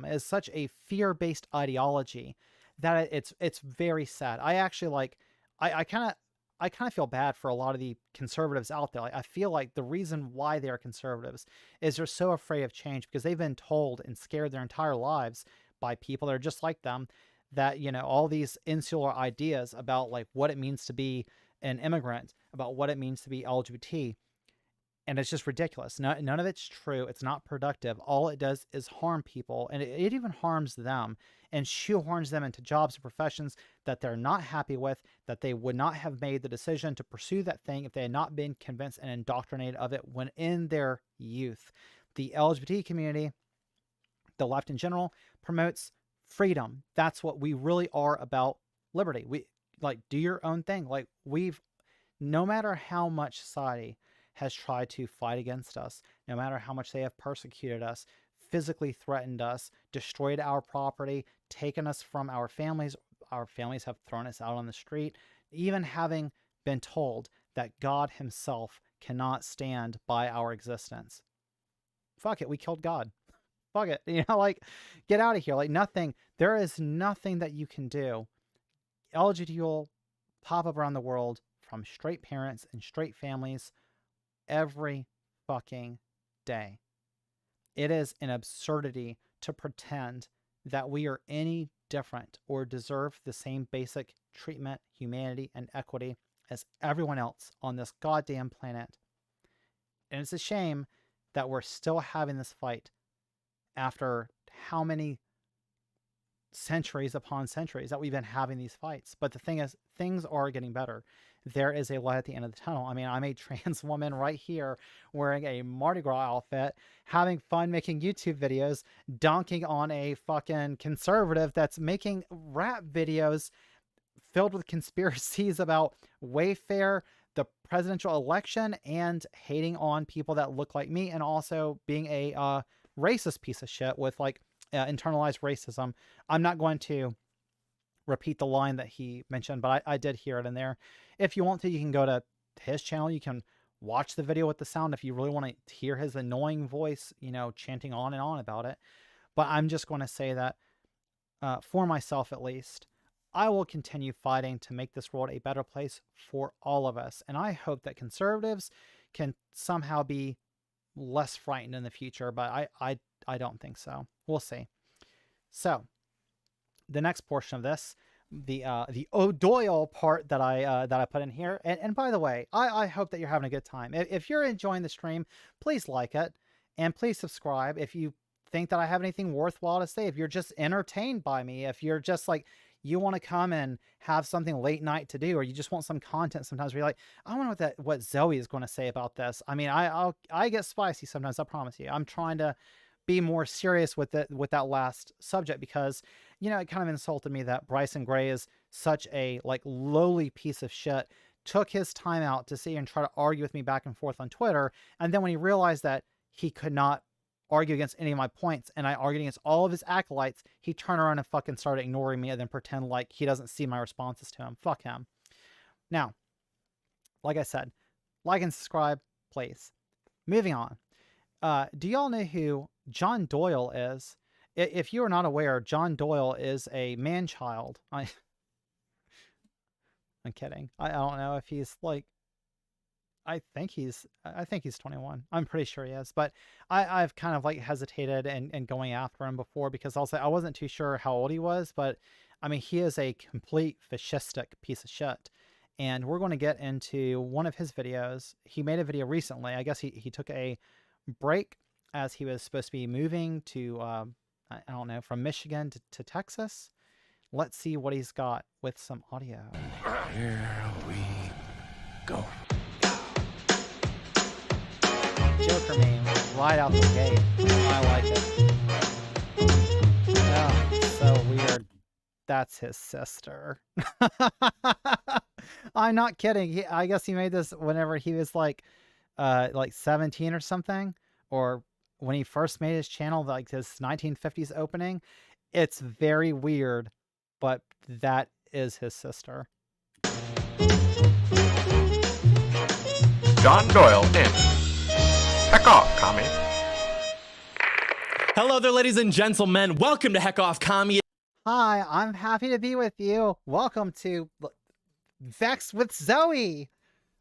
is such a fear-based ideology that it's very sad. I actually like, I kind of feel bad for a lot of the conservatives out there. Like, I feel like the reason why they are conservatives is they're so afraid of change because they've been told and scared their entire lives by people that are just like them, that, all these insular ideas about like what it means to be an immigrant, about what it means to be LGBT. And it's just ridiculous. None of it's true. It's not productive. All it does is harm people, and it even harms them and shoehorns them into jobs and professions that they're not happy with, that they would not have made the decision to pursue that thing if they had not been convinced and indoctrinated of it when in their youth. The LGBT community, the left in general, promotes freedom. That's what we really are about. Liberty. We like, do your own thing. Like, no matter how much society has tried to fight against us, no matter how much they have persecuted us, physically threatened us, destroyed our property, taken us from our families have thrown us out on the street, even having been told that God himself cannot stand by our existence. Fuck it, we killed God. Fuck it, like, get out of here. Like, there is nothing that you can do. LGBT will pop up around the world from straight parents and straight families every fucking day. It is an absurdity to pretend that we are any different or deserve the same basic treatment, humanity, and equity as everyone else on this goddamn planet. And it's a shame that we're still having this fight after how many centuries upon centuries that we've been having these fights. But the thing is, things are getting better. There is a light at the end of the tunnel. I mean, I'm a trans woman right here wearing a Mardi Gras outfit, having fun making YouTube videos, dunking on a fucking conservative that's making rap videos filled with conspiracies about Wayfair, the presidential election, and hating on people that look like me, and also being a racist piece of shit with like internalized racism. I'm not going to repeat the line that he mentioned, but I did hear it in there. If you want to, you can go to his channel. You can watch the video with the sound if you really want to hear his annoying voice, chanting on and on about it. But I'm just going to say that for myself, at least, I will continue fighting to make this world a better place for all of us. And I hope that conservatives can somehow be less frightened in the future, but I don't think so. We'll see. So the next portion of this, the Doyle part that I put in here, and by the way, I hope that you're having a good time. If you're enjoying the stream, please like it, and please subscribe if you think that I have anything worthwhile to say. If you're just entertained by me, if you're just like, you want to come and have something late night to do, or you just want some content sometimes where you're like, I wonder what Zoe is going to say about this. I mean, I get spicy sometimes, I promise you. I'm trying to be more serious with that last subject, because, you know, it kind of insulted me that Bryson Gray is such a like lowly piece of shit, took his time out to sit and try to argue with me back and forth on Twitter. And then when he realized that he could not argue against any of my points and I argued against all of his acolytes, he turned around and fucking started ignoring me and then pretend like he doesn't see my responses to him. Fuck him. Now, like I said, like and subscribe, please. Moving on. Do y'all know who John Doyle is? If you are not aware, John Doyle is a man-child. I'm kidding. I don't know if he's like, I think he's 21. I'm pretty sure he is, but I've kind of like hesitated and going after him before because I wasn't too sure how old he was, but I mean, he is a complete fascistic piece of shit. And we're going to get into one of his videos. He made a video recently. I guess he took a break as he was supposed to be moving to, I don't know, from Michigan to Texas. Let's see what he's got with some audio. Here we go. Joker meme right out the gate. I like it. Oh, so weird. That's his sister. I'm not kidding. I guess he made this whenever he was like 17 or something, or when he first made his channel, like his 1950s opening. It's very weird, but that is his sister. John Doyle in. Heck off, commie. Hello there, ladies and gentlemen. Welcome to Heck Off Commie. Hi, I'm happy to be with you. Welcome to Vexed with Zoe.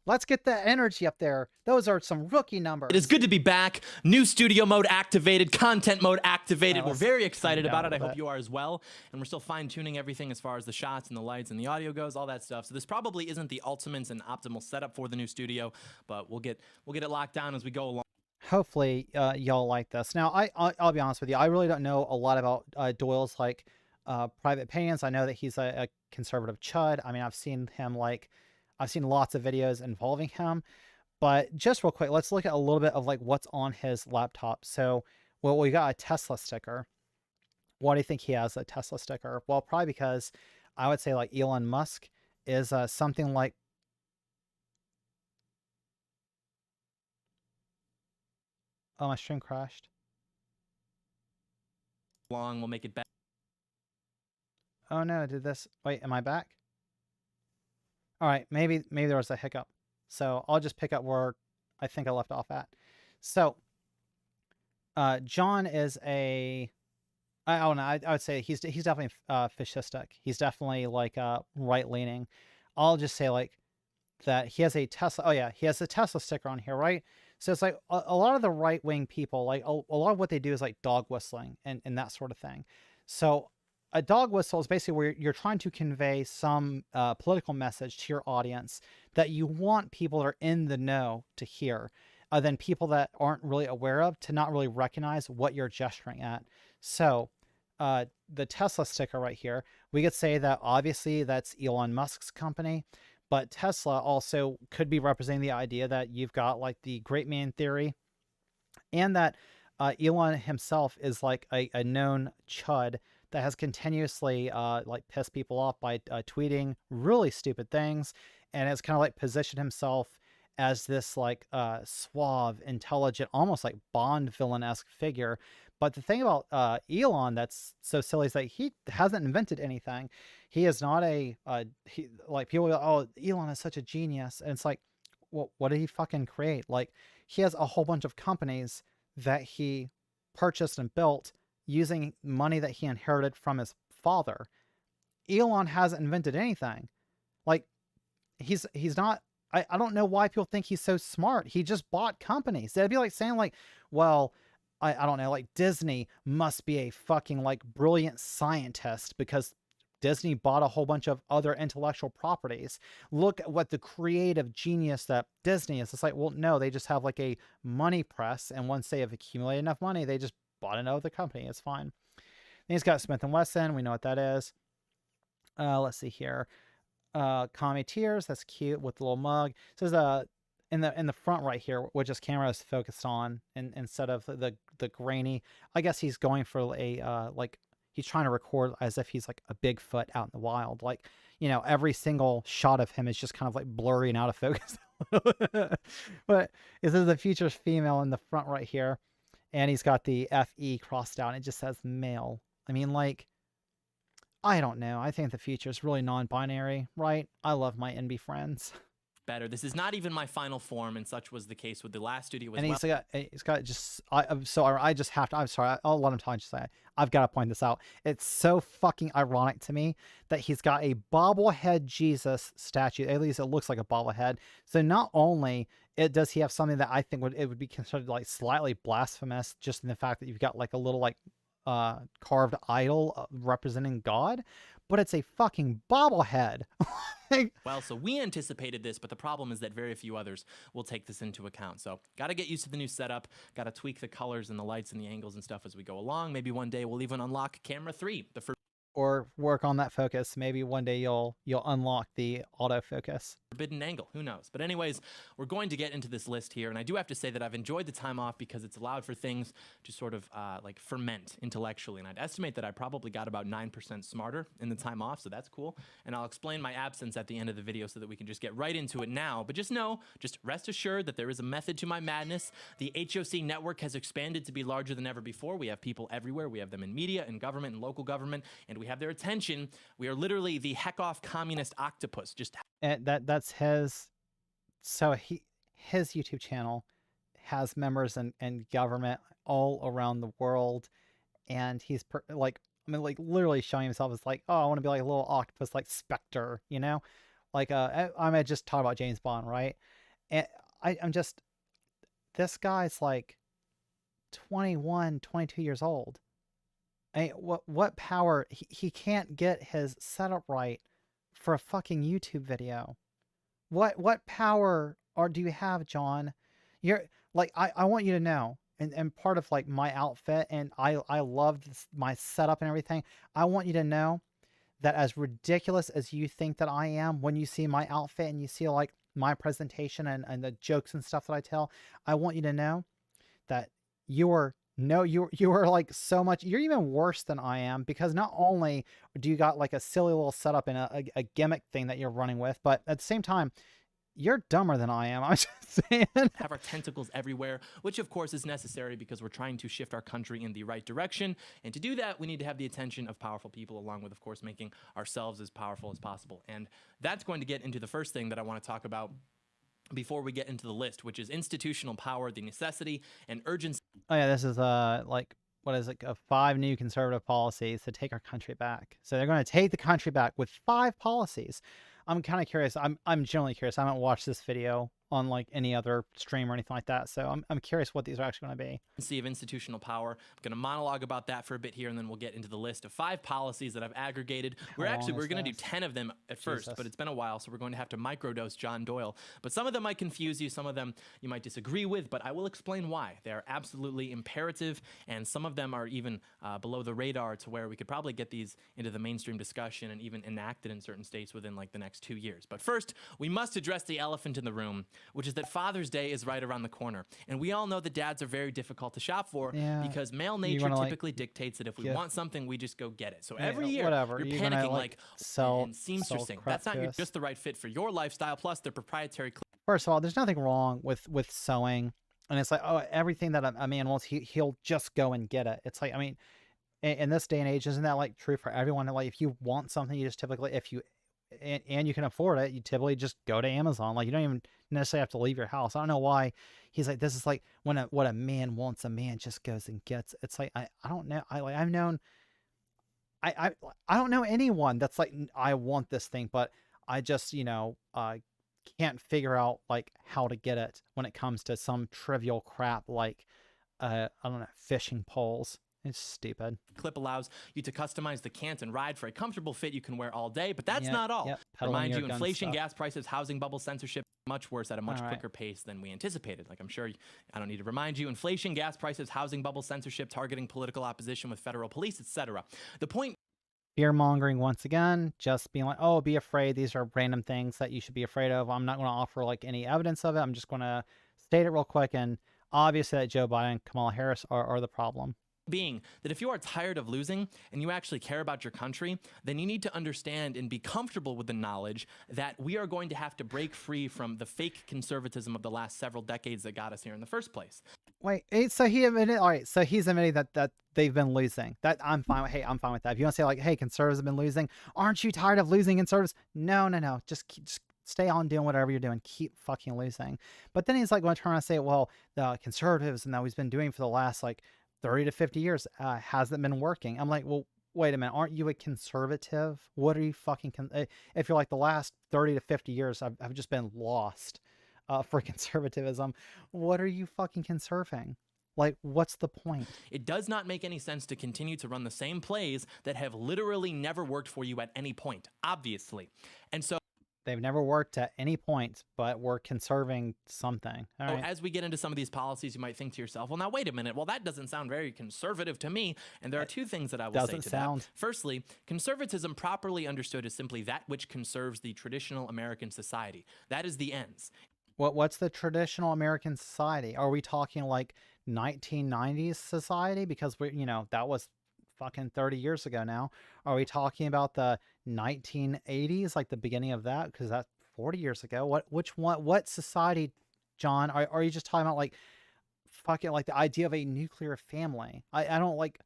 Let's get the energy up there. Those are some rookie numbers. It is good to be back. New studio mode activated, content mode activated. We're very excited about it. I hope you are as well. And we're still fine-tuning everything as far as the shots and the lights and the audio goes, all that stuff. So this probably isn't the ultimate and optimal setup for the new studio, but we'll get it locked down as we go along. Hopefully, y'all like this. Now, I'll be honest with you. I really don't know a lot about Doyle's like private opinions. I know that he's a conservative chud. I mean, I've seen lots of videos involving him, but just real quick, let's look at a little bit of like what's on his laptop. So, well, we got a Tesla sticker. Why do you think he has a Tesla sticker? Well, probably because I would say like Elon Musk is something like, oh, my stream crashed. We'll make it back. Oh no, wait, am I back? All right, maybe there was a hiccup. So I'll just pick up where I think I left off at. So John is I don't know, I would say he's definitely fascistic. He's definitely like right-leaning. I'll just say like that he has a Tesla. Oh yeah, he has a Tesla sticker on here, right? So it's like a lot of the right-wing people, like a lot of what they do is like dog whistling and that sort of thing. So a dog whistle is basically where you're trying to convey some political message to your audience that you want people that are in the know to hear, than people that aren't really aware of to not really recognize what you're gesturing at. So the Tesla sticker right here, we could say that obviously that's Elon Musk's company, but Tesla also could be representing the idea that you've got like the great man theory, and that Elon himself is like a known chud that has continuously like pissed people off by tweeting really stupid things, and has kind of like positioned himself as this like suave, intelligent, almost like Bond villain-esque figure. But the thing about Elon that's so silly is that he hasn't invented anything. He is not like people go, oh, Elon is such a genius, and it's like, well, what did he fucking create? Like, he has a whole bunch of companies that he purchased and built using money that he inherited from his father. Elon hasn't invented anything. Like, he's not, I don't know why people think he's so smart. He just bought companies. That'd be like saying like, well, I don't know, like Disney must be a fucking like brilliant scientist because Disney bought a whole bunch of other intellectual properties. Look at what the creative genius that Disney is. It's like, well, no, they just have like a money press, and once they have accumulated enough money, they just bought another company. It's fine. Then he's got Smith & Wesson. We know what that is. Let's see here. Commie Tears. That's cute with the little mug. It says, in the front right here, which his camera is focused on, and instead of the grainy, I guess he's going for a like he's trying to record as if he's like a Bigfoot out in the wild. Like, you know, every single shot of him is just kind of like blurry and out of focus. But this is the future female in the front right here, and he's got the FE crossed out, and it just says male. I mean, like, I don't know. I think the future is really non-binary, right? I love my NB friends. better. This is not even my final form, and such was the case with the last studio as And well. he's got just, I'm sorry, I just have to, I'm sorry, I'll let him talk. Just say, I've got to point this out. It's so fucking ironic to me that he's got a bobblehead Jesus statue. At least it looks like a bobblehead. So not only does he have something that I think would be considered like slightly blasphemous, just in the fact that you've got like a little like carved idol representing God, but it's a fucking bobblehead. Well, so we anticipated this, but the problem is that very few others will take this into account. So got to get used to the new setup, got to tweak the colors and the lights and the angles and stuff as we go along. Maybe one day we'll even unlock camera 3, the or work on that focus. Maybe one day you'll unlock the autofocus. forbidden angle, who knows? But anyways, we're going to get into this list here, and I do have to say that I've enjoyed the time off because it's allowed for things to sort of like ferment intellectually, and I'd estimate that I probably got about 9% smarter in the time off, so that's cool. And I'll explain my absence at the end of the video so that we can just get right into it now. But just know, just rest assured that there is a method to my madness. The HOC network has expanded to be larger than ever before. We have people everywhere. We have them in media, in government, and local government, and we have their attention. We are literally the heck off communist octopus. Just And that's his. So his YouTube channel has members in government all around the world, and he's like, I mean, like literally showing himself as like, oh, I want to be like a little octopus, like Spectre, you know, like I just talk about James Bond, right? And I'm just, this guy's like 21, 22 years old. What power? He can't get his setup right for a fucking YouTube video. What power do you have, John? You're like, I want you to know, and part of like my outfit, and I love my setup and everything. I want you to know that as ridiculous as you think that I am, when you see my outfit and you see like my presentation and the jokes and stuff that I tell, I want you to know that you are like so much, you're even worse than I am, because not only do you got like a silly little setup and a gimmick thing that you're running with, but at the same time, you're dumber than I am. I'm just saying. have our tentacles everywhere, which of course is necessary because we're trying to shift our country in the right direction. And to do that, we need to have the attention of powerful people, along with, of course, making ourselves as powerful as possible. And that's going to get into the first thing that I want to talk about before we get into the list, which is institutional power, the necessity and urgency. Oh yeah, this is like, what is it? 5 new conservative policies to take our country back. So they're going to take the country back with 5 policies. I'm kind of curious. I'm generally curious. I haven't watched this video on like any other stream or anything like that. So I'm curious what these are actually going to be. Of institutional power. I'm going to monologue about that for a bit here, and then we'll get into the list of 5 policies that I've aggregated. We're going to do 10 of them at first, but it's been a while, so we're going to have to microdose John Doyle. But some of them might confuse you, some of them you might disagree with, but I will explain why. They are absolutely imperative, and some of them are even below the radar to where we could probably get these into the mainstream discussion and even enacted in certain states within like the next 2 years. But first, we must address the elephant in the room, which is that Father's Day is right around the corner. And we all know that dads are very difficult to shop for because male nature typically dictates that if we want something, we just go get it. So every year, you're panicking like and seamstressing. That's not just the right fit for your lifestyle, plus their proprietary. First of all, there's nothing wrong with sewing. And it's like, oh, everything that a man wants, he'll just go and get it. It's like, I mean, in this day and age, isn't that like true for everyone? Like if you want something, you just typically, and you can afford it, you typically just go to Amazon. Like you don't even necessarily have to leave your house. I don't know why he's like, this is like what a man wants, a man just goes and gets. It's like, I don't know. I don't know anyone that's like, I want this thing, but I just, can't figure out like how to get it when it comes to some trivial crap like, I don't know, fishing poles. It's stupid. Clip allows you to customize the cant and ride for a comfortable fit you can wear all day, but that's not all. Remind you, inflation, gas prices, housing bubble, censorship, much worse at a much quicker pace than we anticipated. Like I'm sure I don't need to remind you, inflation, gas prices, housing bubble, censorship, targeting political opposition with federal police, etc. The point Fear mongering once again, just being like, oh, be afraid. These are random things that you should be afraid of. I'm not going to offer like any evidence of it. I'm just going to state it real quick. And obviously that Joe Biden and Kamala Harris are the problem. Being that if you are tired of losing and you actually care about your country, then you need to understand and be comfortable with the knowledge that we are going to have to break free from the fake conservatism of the last several decades that got us here in the first place. Wait, so he admitted, all right, so he's admitting that they've been losing. That I'm fine with. Hey, I'm fine with that. If you want to say like, hey, conservatives have been losing, aren't you tired of losing conservatives? No. Just stay on doing whatever you're doing. Keep fucking losing. But then he's like going to turn around and say, well, the conservatives and that he's been doing for the last like 30 to 50 years hasn't been working. I'm like, well, wait a minute. Aren't you a conservative? What are you fucking, if you're like the last 30 to 50 years, I've just been lost for conservatism. What are you fucking conserving? Like, what's the point? It does not make any sense to continue to run the same plays that have literally never worked for you at any point, obviously. And so they've never worked at any point, but we're conserving something. All right. As we get into some of these policies, you might think to yourself, well, now, wait a minute. Well, that doesn't sound very conservative to me. And there are two things that I will say to that. Firstly, conservatism properly understood is simply that which conserves the traditional American society. That is the ends. What's the traditional American society? Are we talking like 1990s society? Because we, that was fucking 30 years ago now. Are we talking about the 1980s, like the beginning of that? Because that's 40 years ago. What society, John? Are you just talking about like fucking like the idea of a nuclear family? I don't like.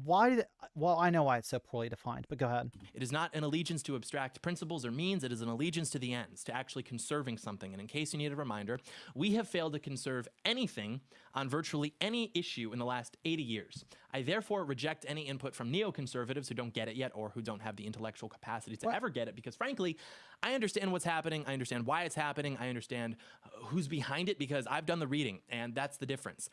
Why? Well, I know why it's so poorly defined, but go ahead. It is not an allegiance to abstract principles or means. It is an allegiance to the ends, to actually conserving something. And in case you need a reminder, we have failed to conserve anything on virtually any issue in the last 80 years. I therefore reject any input from neoconservatives who don't get it yet or who don't have the intellectual capacity to ever get it, because frankly, I understand what's happening. I understand why it's happening. I understand who's behind it because I've done the reading, and that's the difference.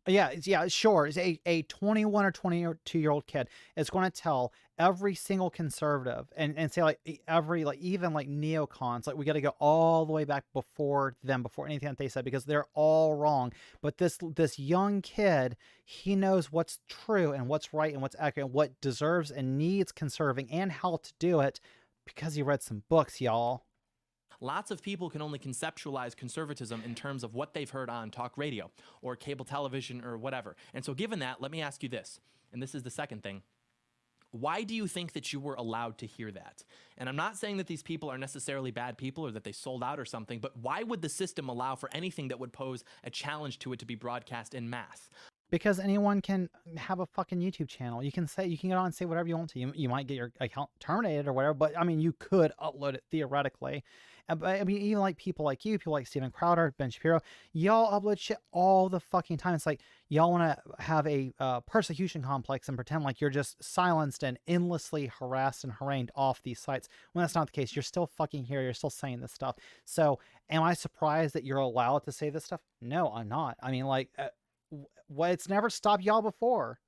Yeah, sure. It's a 21 or 22-year-old kid is going to tell every single conservative and say like every, like even like neocons, like we got to go all the way back before anything that they said, because they're all wrong. But this young kid, he knows what's true and what's right and what's accurate and what deserves and needs conserving and how to do it because he read some books, y'all. Lots of people can only conceptualize conservatism in terms of what they've heard on talk radio or cable television or whatever. And so given that, let me ask you this, and this is the second thing. Why do you think that you were allowed to hear that? And I'm not saying that these people are necessarily bad people or that they sold out or something, but why would the system allow for anything that would pose a challenge to it to be broadcast en masse? Because anyone can have a fucking YouTube channel. You can get on and say whatever you want to. You might get your account terminated or whatever, but I mean, you could upload it theoretically. But I mean, even like people like you, people like Steven Crowder, Ben Shapiro, y'all upload shit all the fucking time. It's like y'all want to have a persecution complex and pretend like you're just silenced and endlessly harassed and harangued off these sites. When that's not the case, you're still fucking here. You're still saying this stuff. So am I surprised that you're allowed to say this stuff? No, I'm not. I mean, like, it's never stopped y'all before.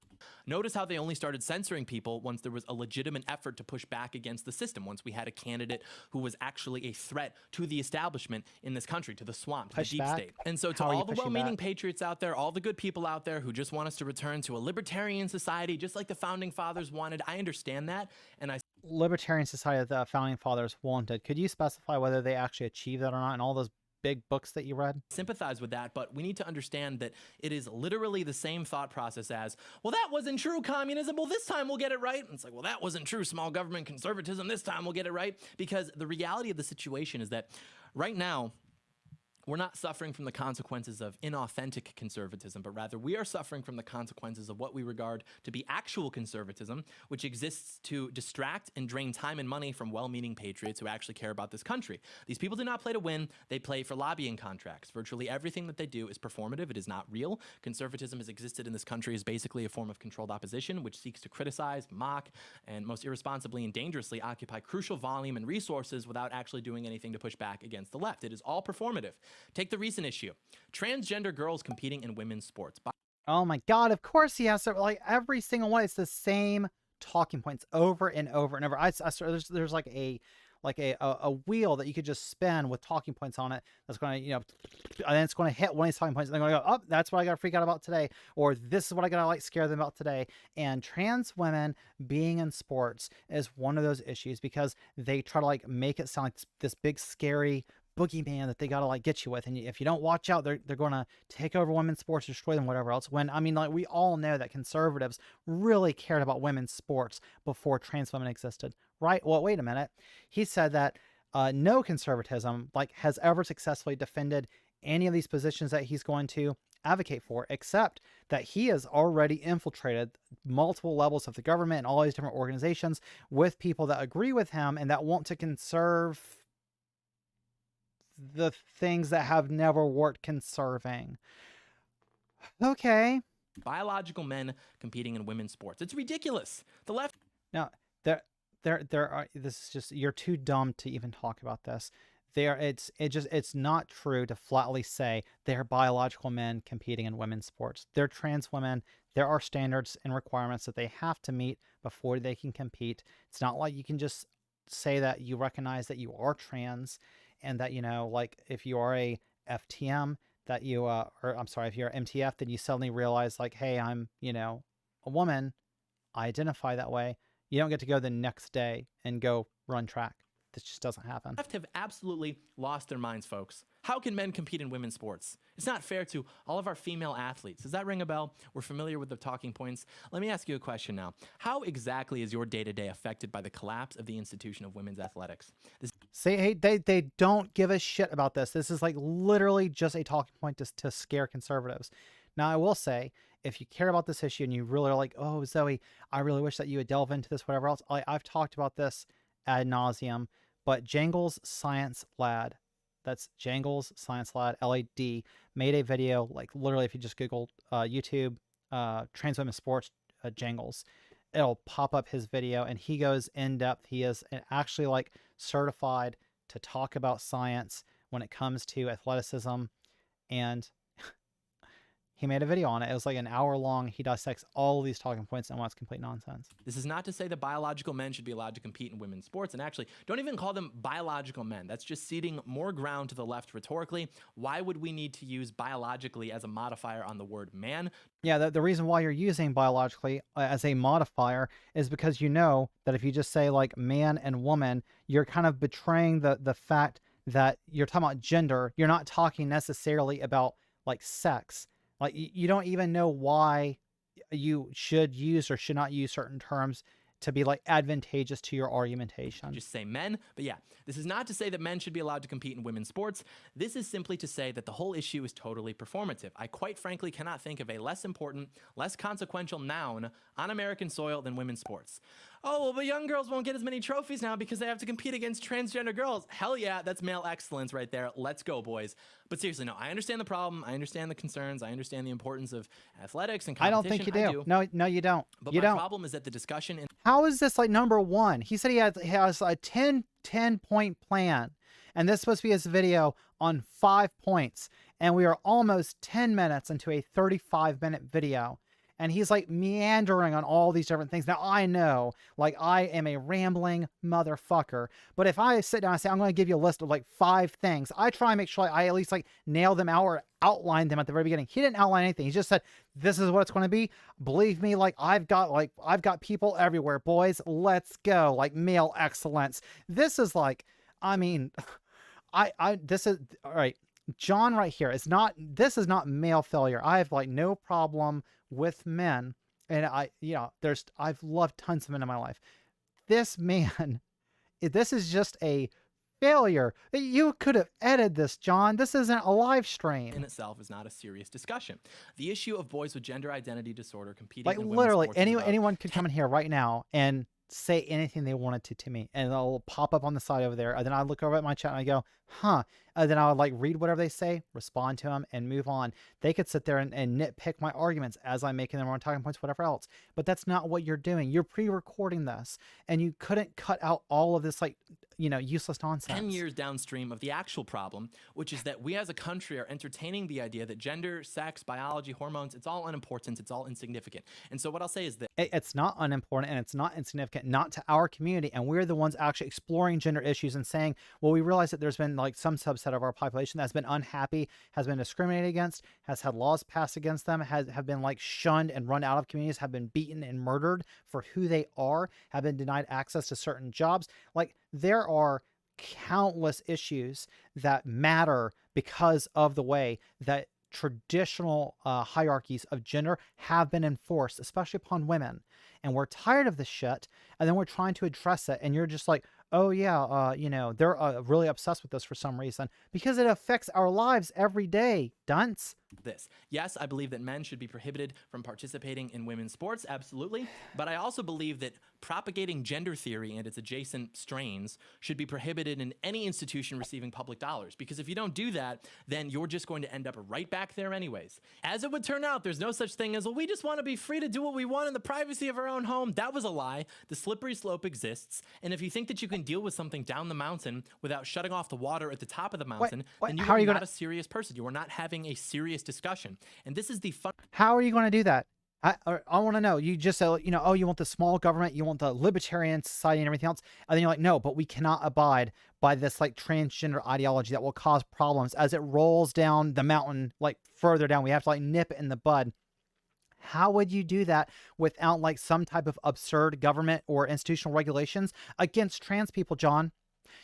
Notice how they only started censoring people once there was a legitimate effort to push back against the system, once we had a candidate who was actually a threat to the establishment in this country, to the swamp, to the deep state. And so to all the well-meaning patriots out there, all the good people out there who just want us to return to a libertarian society, just like the founding fathers wanted, I understand that. And libertarian society that the founding fathers wanted. Could you specify whether they actually achieved that or not in all those big books that you read? Sympathize with that, but we need to understand that it is literally the same thought process as, well, that wasn't true communism, well, this time we'll get it right. And it's like, well, that wasn't true small government conservatism, this time we'll get it right. Because the reality of the situation is that right now, we're not suffering from the consequences of inauthentic conservatism, but rather we are suffering from the consequences of what we regard to be actual conservatism, which exists to distract and drain time and money from well-meaning patriots who actually care about this country. These people do not play to win. They play for lobbying contracts. Virtually everything that they do is performative. It is not real. Conservatism has existed in this country as basically a form of controlled opposition, which seeks to criticize, mock, and most irresponsibly and dangerously occupy crucial volume and resources without actually doing anything to push back against the left. It is all performative. Take the recent issue. Transgender girls competing in women's sports. Oh my God, of course he has to, like every single one. It's the same talking points over and over and over. There's like a like a wheel that you could just spin with talking points on it. That's going to, you know, and then it's going to hit one of these talking points. And they're going to go, oh, that's what I got to freak out about today. Or this is what I got to like scare them about today. And trans women being in sports is one of those issues because they try to like make it sound like this big scary boogeyman that they got to like get you with. And if you don't watch out, they're going to take over women's sports, destroy them, whatever else. When, I mean, like we all know that conservatives really cared about women's sports before trans women existed, right? Well, wait a minute. He said that no conservatism like has ever successfully defended any of these positions that he's going to advocate for, except that he has already infiltrated multiple levels of the government and all these different organizations with people that agree with him and that want to conserve the things that have never worked conserving. Okay. Biological men competing in women's sports. It's ridiculous. The left. Now, there are, this is just, you're too dumb to even talk about this. It's not true to flatly say they're biological men competing in women's sports. They're trans women. There are standards and requirements that they have to meet before they can compete. It's not like you can just say that you recognize that you are trans and that, you know, like if you are a FTM that you, or I'm sorry, if you're MTF, then you suddenly realize like, hey, I'm, you know, a woman, I identify that way. You don't get to go the next day and go run track. This just doesn't happen. Left have absolutely lost their minds, folks. How can men compete in women's sports? It's not fair to all of our female athletes. Does that ring a bell? We're familiar with the talking points. Let me ask you a question now. How exactly is your day-to-day affected by the collapse of the institution of women's athletics? Hey, they don't give a shit about this. This is like literally just a talking point to scare conservatives. Now, I will say, if you care about this issue and you really are like, oh, Zoe, I really wish that you would delve into this, whatever else. I've talked about this ad nauseum, but Jangles Science Lad, that's Jangles Science Lad, LAD, made a video, like literally if you just Google YouTube, trans women sports Jangles, it'll pop up his video and he goes in depth. He is actually like certified to talk about science when it comes to athleticism, and he made a video on it. It was like an hour long. He dissects all of these talking points and why it's complete nonsense. This is not to say that biological men should be allowed to compete in women's sports. And actually, don't even call them biological men. That's just ceding more ground to the left rhetorically. Why would we need to use biologically as a modifier on the word man? Yeah, the reason why you're using biologically as a modifier is because you know that if you just say like man and woman, you're kind of betraying the fact that you're talking about gender. You're not talking necessarily about like sex. Like you don't even know why you should use or should not use certain terms to be like advantageous to your argumentation. Just say men. But yeah, this is not to say that men should be allowed to compete in women's sports. This is simply to say that the whole issue is totally performative. I quite frankly cannot think of a less important, less consequential noun on American soil than women's sports. Oh, well, but young girls won't get as many trophies now because they have to compete against transgender girls. Hell yeah, that's male excellence right there. Let's go, boys. But seriously, no, I understand the problem. I understand the concerns. I understand the importance of athletics and competition. I don't think you do. No, you don't. But you my don't. problem is that the discussion... How is this like number one? He said he has a 10-point plan. And this is supposed to be his video on 5 points. And we are almost 10 minutes into a 35-minute video. And he's like meandering on all these different things. Now, I know, like, I am a rambling motherfucker. But if I sit down and say, I'm going to give you a list of like 5 things, I try and make sure I at least like nail them out or outline them at the very beginning. He didn't outline anything. He just said, this is what it's going to be. Believe me, like, I've got people everywhere, boys. Let's go. Like, male excellence. This is like, I mean, this is, all right. John right here is not, this is not male failure. I have like no problem with men. And I've loved tons of men in my life. This man, this is just a failure. You could have edited this, John. This isn't a live stream. In itself is not a serious discussion. The issue of boys with gender identity disorder competing like in women's literally sports is anyone could come in here right now and say anything they wanted to me, and it'll pop up on the side over there, and then I look over at my chat and I go, huh, and then I'll like read whatever they say, respond to them, and move on. They could sit there and nitpick my arguments as I'm making them on talking points, whatever else, but that's not what you're doing. You're pre-recording this, and you couldn't cut out all of this like useless nonsense. 10 years downstream of the actual problem, which is that we as a country are entertaining the idea that gender, sex, biology, hormones, it's all unimportant, it's all insignificant. And so what I'll say is that It's not unimportant and it's not insignificant, not to our community. And we're the ones actually exploring gender issues and saying, well, we realize that there's been like some subset of our population that's been unhappy, has been discriminated against, has had laws passed against them, have been like shunned and run out of communities, have been beaten and murdered for who they are, have been denied access to certain jobs. Like, there are countless issues that matter because of the way that traditional hierarchies of gender have been enforced, especially upon women. And we're tired of this shit, and then we're trying to address it, and you're just like, oh yeah, they're really obsessed with this for some reason, because it affects our lives every day, dunce. this. Yes, I believe that men should be prohibited from participating in women's sports, absolutely. But I also believe that propagating gender theory and its adjacent strains should be prohibited in any institution receiving public dollars. Because if you don't do that, then you're just going to end up right back there anyways. As it would turn out, there's no such thing as, well, we just want to be free to do what we want in the privacy of our own home. That was a lie. The slippery slope exists. And if you think that you can deal with something down the mountain without shutting off the water at the top of the mountain, then you are not a serious person. You are not having a serious discussion. And this is the fun. How are you going to do that? I want to know. You just say, oh, you want the small government, you want the libertarian society and everything else. And then you're like, no, but we cannot abide by this like transgender ideology that will cause problems as it rolls down the mountain, like further down. We have to like nip it in the bud. How would you do that without like some type of absurd government or institutional regulations against trans people, John?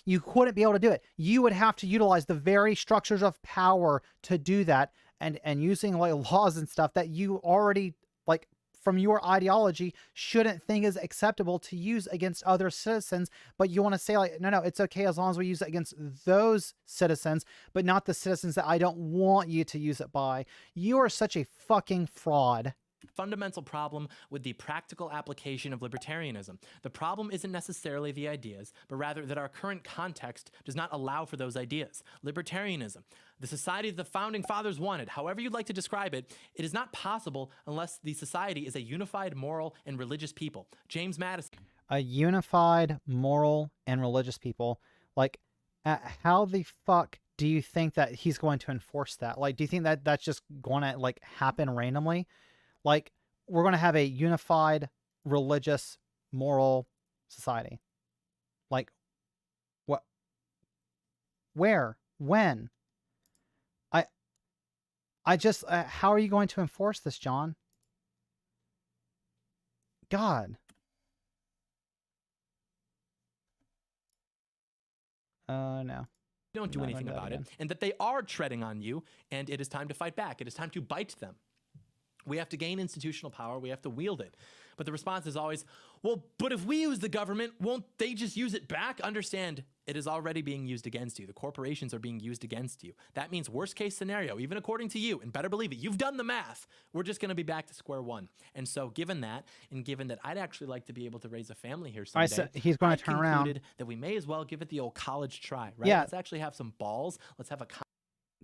You couldn't be able to do it. You would have to utilize the very structures of power to do that, and using like laws and stuff that you already, like, from your ideology shouldn't think is acceptable to use against other citizens. But you want to say like, no, it's okay as long as we use it against those citizens, but not the citizens that I don't want you to use it by. You are such a fucking fraud. Fundamental problem with the practical application of libertarianism. The problem isn't necessarily the ideas, but rather that our current context does not allow for those ideas. Libertarianism, the society that the founding fathers wanted, however you'd like to describe it, it is not possible unless the society is a unified, moral, and religious people. James Madison. A unified, moral, and religious people. Like, how the fuck do you think that he's going to enforce that? Like, do you think that that's just going to like happen randomly? Like, we're going to have a unified, religious, moral society. Like, what? Where? When? I just, how are you going to enforce this, John? God. No. Don't do anything about it, and that they are treading on you, and it is time to fight back. It is time to bite them. We have to gain institutional power. We have to wield it. But the response is always, well, but if we use the government, won't they just use it back? Understand, it is already being used against you. The corporations are being used against you. That means worst case scenario, even according to you, and better believe it, you've done the math. We're just going to be back to square one. And so given that, and given that I'd actually like to be able to raise a family here someday, so he's going to turn around. That we may as well give it the old college try, right? Yeah. Let's actually have some balls. Let's have a...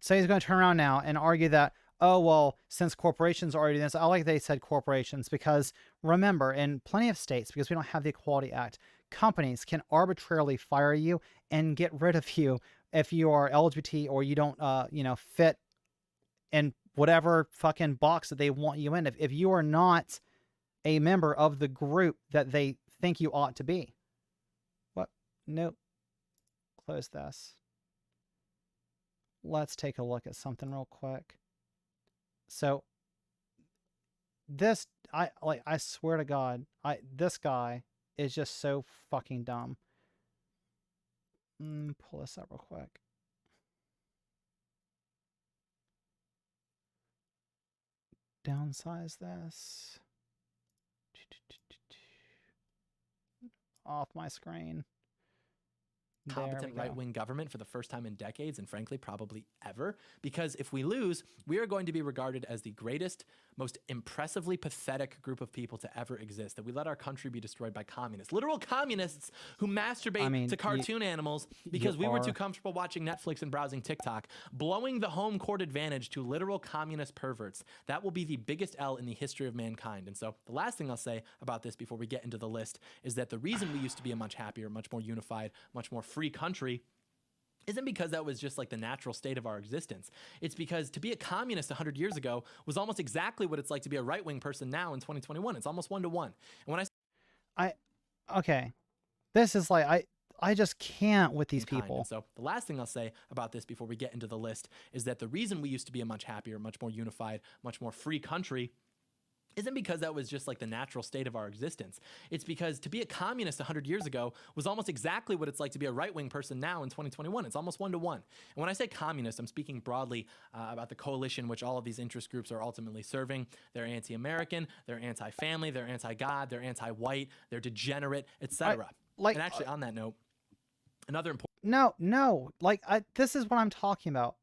So he's going to turn around now and argue that, oh, well, since corporations are already doing this, I like they said corporations, because remember, in plenty of states, because we don't have the Equality Act, companies can arbitrarily fire you and get rid of you if you are LGBT or you don't, fit in whatever fucking box that they want you in. If you are not a member of the group that they think you ought to be. What? Nope. Close this. Let's take a look at something real quick. So this, I swear to God, this guy is just so fucking dumb. Pull this up real quick. Downsize this. Off my screen. Competent right-wing government for the first time in decades, and frankly, probably ever. Because if we lose, we are going to be regarded as the greatest, most impressively pathetic group of people to ever exist. That we let our country be destroyed by communists, literal communists who masturbate to cartoon animals because we were too comfortable watching Netflix and browsing TikTok, blowing the home court advantage to literal communist perverts. That will be the biggest L in the history of mankind. And so the last thing I'll say about this before we get into the list is that the reason we used to be a much happier, much more unified, much more free country isn't because that was just like the natural state of our existence. It's because to be a communist 100 years ago was almost exactly what it's like to be a right-wing person now in 2021. It's almost 1-to-1. And when okay, this is like, I just can't with these people. And so the last thing I'll say about this before we get into the list is that the reason we used to be a much happier, much more unified, much more free country isn't because that was just like the natural state of our existence. It's because to be a communist 100 years ago was almost exactly what it's like to be a right-wing person now in 2021. It's almost 1-to-1. And when I say communist, I'm speaking broadly about the coalition which all of these interest groups are ultimately serving. They're anti-American, they're anti-family, they're anti-God, they're anti-white, they're degenerate, etc. And actually, on that note, another important... No, like, this is what I'm talking about.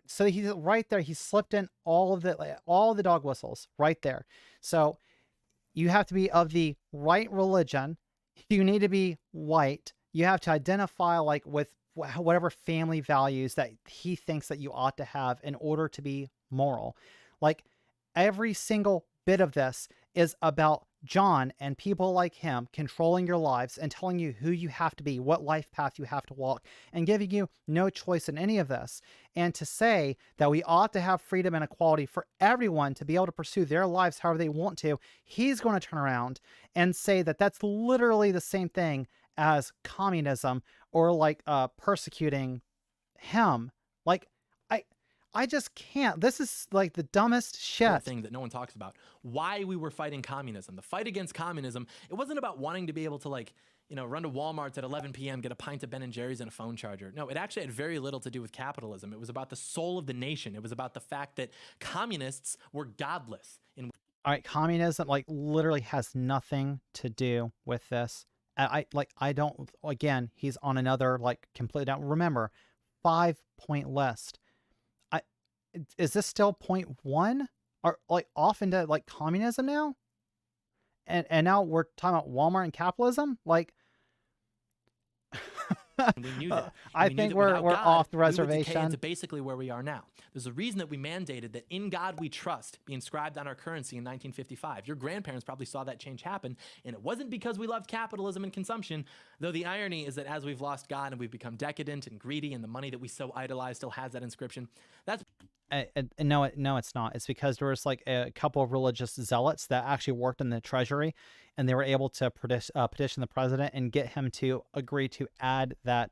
So he's right there. He slipped in all of the dog whistles right there. So you have to be of the right religion. You need to be white. You have to identify like with whatever family values that he thinks that you ought to have in order to be moral. Like, every single bit of this is about John and people like him controlling your lives and telling you who you have to be, what life path you have to walk, and giving you no choice in any of this. And to say that we ought to have freedom and equality for everyone to be able to pursue their lives however they want to, he's going to turn around and say that that's literally the same thing as communism or like persecuting him. Like, I just can't. This is like the dumbest shit. Thing that no one talks about. Why we were fighting communism. The fight against communism, it wasn't about wanting to be able to, like, you know, run to Walmart at 11 p.m., get a pint of Ben & Jerry's and a phone charger. No, it actually had very little to do with capitalism. It was about the soul of the nation. It was about the fact that communists were godless. All right, communism, like, literally has nothing to do with this. I don't, again, he's on another, like, completely down. Remember, 5-point list. Is this still point 1? Or like off into like communism now? And now we're talking about Walmart and capitalism? Like, we knew that. I think we're off the reservation. Into basically where we are now. There's a reason that we mandated that "In God We Trust" be inscribed on our currency in 1955. Your grandparents probably saw that change happen, and it wasn't because we loved capitalism and consumption, though the irony is that as we've lost God and we've become decadent and greedy, and the money that we so idolize still has that inscription. That's no, it's not. It's because there was like a couple of religious zealots that actually worked in the treasury, and they were able to petition the president and get him to agree to add that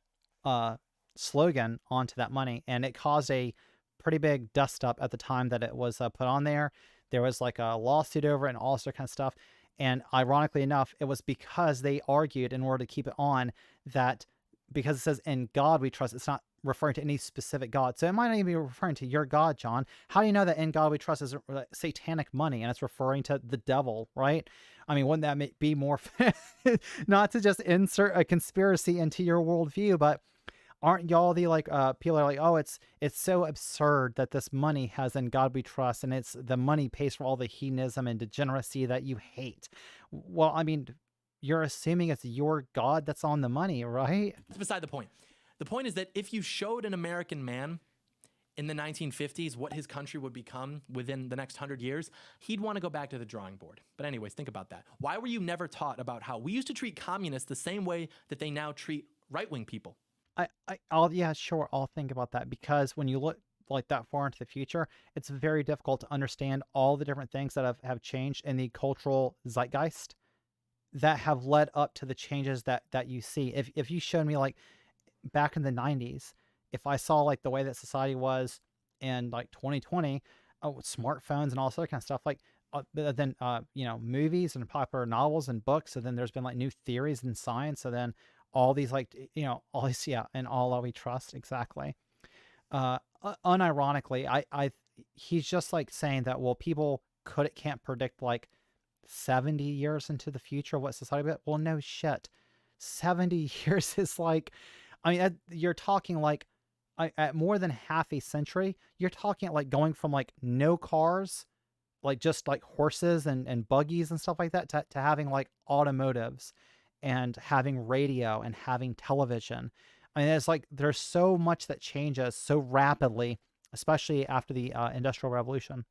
slogan onto that money. And it caused a pretty big dust up at the time that it was put on there. There was like a lawsuit over it and all sort of kind of stuff. And ironically enough, it was because they argued in order to keep it on that because it says "In God We Trust," it's not referring to any specific God. So it might not even be referring to your God, John. How do you know that "In God We Trust" is satanic money and it's referring to the devil, right? I mean, wouldn't that be more not to just insert a conspiracy into your worldview, but aren't y'all the like people are like, oh, it's so absurd that this money has "In God We Trust" and it's the money pays for all the hedonism and degeneracy that you hate. Well, I mean, you're assuming it's your God that's on the money, right? That's beside the point. The point is that if you showed an American man in the 1950s what his country would become within the next 100 years, he'd want to go back to the drawing board. But anyways, think about that. Why were you never taught about how we used to treat communists the same way that they now treat right-wing people? Yeah, sure, I'll think about that, because when you look like that far into the future, it's very difficult to understand all the different things that have changed in the cultural zeitgeist that have led up to the changes that you see. If you showed me like back in the 90s, if I saw like the way that society was in like 2020, with smartphones and all this other kind of stuff, like then you know, movies and popular novels and books, and then there's been like new theories in science, and then all these like, you know, all these, yeah, and all we trust, exactly. Unironically, he's just like saying that, well, people can't predict like 70 years into the future what society will be. Well, no shit. 70 years is like, I mean, you're talking like at more than half a century. You're talking like going from like no cars, like just like horses and buggies and stuff like that, to having like automotives and having radio and having television. I mean, it's like there's so much that changes so rapidly, especially after the Industrial Revolution.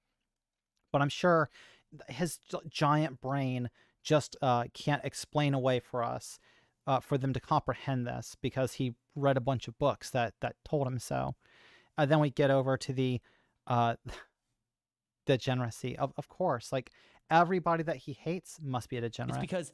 But I'm sure his giant brain just can't explain away for us for them to comprehend this because he read a bunch of books that told him so. Then we get over to the uh, degeneracy. Of course, like everybody that he hates must be a It's degenerate. because